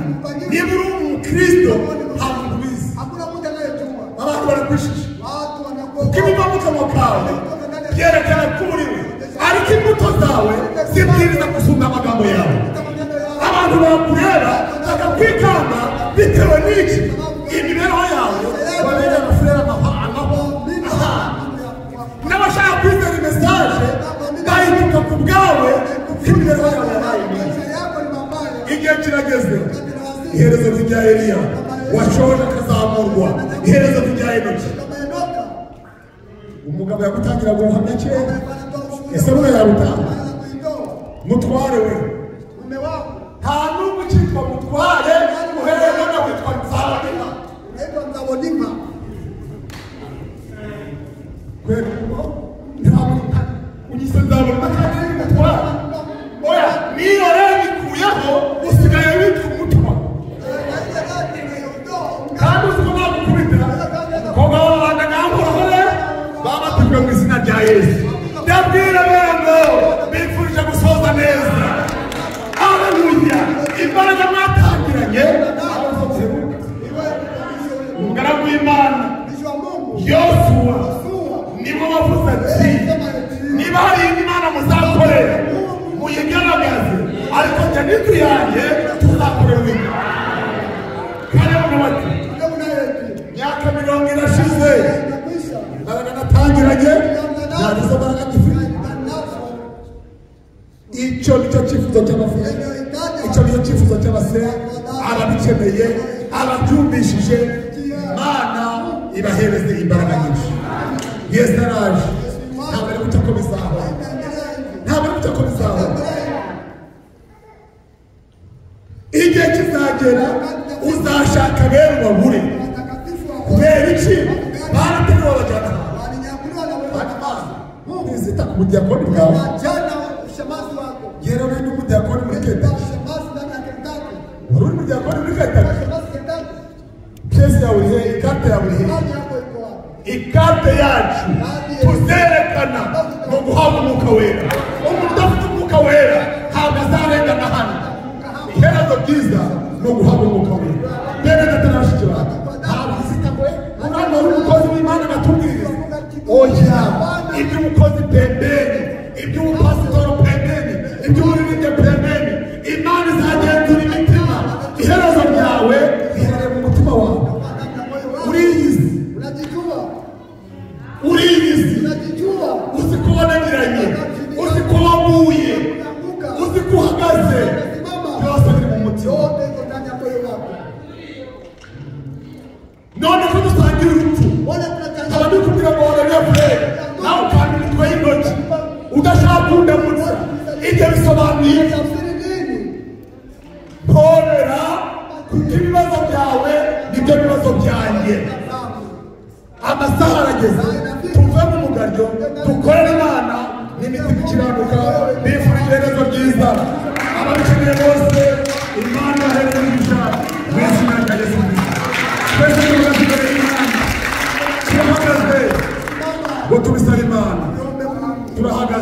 niba uri umukristo ntabwo ubizi abantu barakwishije kuko ibiva mu kanwa kawe byerekana ko uri we ariko imbuto zawe zibwiriza gusumba amagambo yawe. Abantu bakureba bakakwikanga bitewe n'iki imibereho yawe wabera amafurere n'abashaka kwizera imesaje bahinduka ku bwawe kuko imibereho yawe yabaye myiza. Igihe kirageze iherezo rya Eliya washoje akazamurwa iherezo rya Enoki. Umugabo yagutangira guhamya kera ese we yarutanga mutware we nta n'umwe ukitwa mutware uhereye none witwa Nzabonimpa kwera ntabwo ugise Nzabonimpa kandi ari mutware oya niyo rero bikuyeho usigaye witwa umutwa kandi uziko bagukubita ko babana ngamurahore babatubwe mu izina rya Yesu. Ndabwira bene bifurije gusoza neza. Haleluya. Imbaraga mwatangiranye umugaragu w'Imana Yosuwa nibo bavuze ati niba hari Imana muzakorera muyigaragaze ariko njye n'inzu yanjye tuzakorera Imana. Kandi bati myaka 20 irashize imbaraga natangiranye ntagize imbaraga gifite. Icyo nicyo cyifuzo cy'abafite, icyo nicyo cyifuzo cy'abasore ababikeneye ababyumvishije Imana ibahereze imbaraga nyinshi. Yesu araje ntabwo ari guca ko bizaho ntabwo ari guca ko bizaho. Igihe kizagera uzashaka bene ubabure kubera iki barateruwe bajyana ntizita ku mudiyakoni bwawe yewe n'umudiyakoni muri Kentucky wari uri mudiyakoni muri Kentucky piyesi yawe irihe ikarte yawe irihe ikarte yacu tuzerekana mu guhabwa umwuka wera. Umuntu udafite umwuka wera ntabwo azarengana hano. Iherezo ryiza ni uguhabwa umwuka wera. Bene data na bashiki bawe, ntabwo izita ngo umwana w'umukozi w'Imana agatubwiriza. Oya, iby'umukozi pembeni, iby'umupasitoro pembeni, iby'uririmbyi pembeni. Imana izagenzura imitima. Iherezo ryawe riherereye mu mutima wawe. Uriyizi, uriyizi, uzi ko wanagiranye, uzi ko waguye, uzi ko uhagaze, byose biri mu mutima. None ko dusangira urupfu, abandi kugira ngo wabone furere, nawe ukanda imitwe y'intoki udashaka kundamutsa. Ibyo bisobanuye ntorera, kuko ibibazo byawe nibyo bibazo byanjye. Amasaha arageze, tuve mu mugaryo, dukorere Imana n'imitima ikiranuka. Bifurije iherezo ryiza ababikeneye bose. Imana yahereye umugisha mu izina rya Yesu Kristo. Twese turi imbere y'Imana, turahagaze ngo tubisare Imana, turahagaze.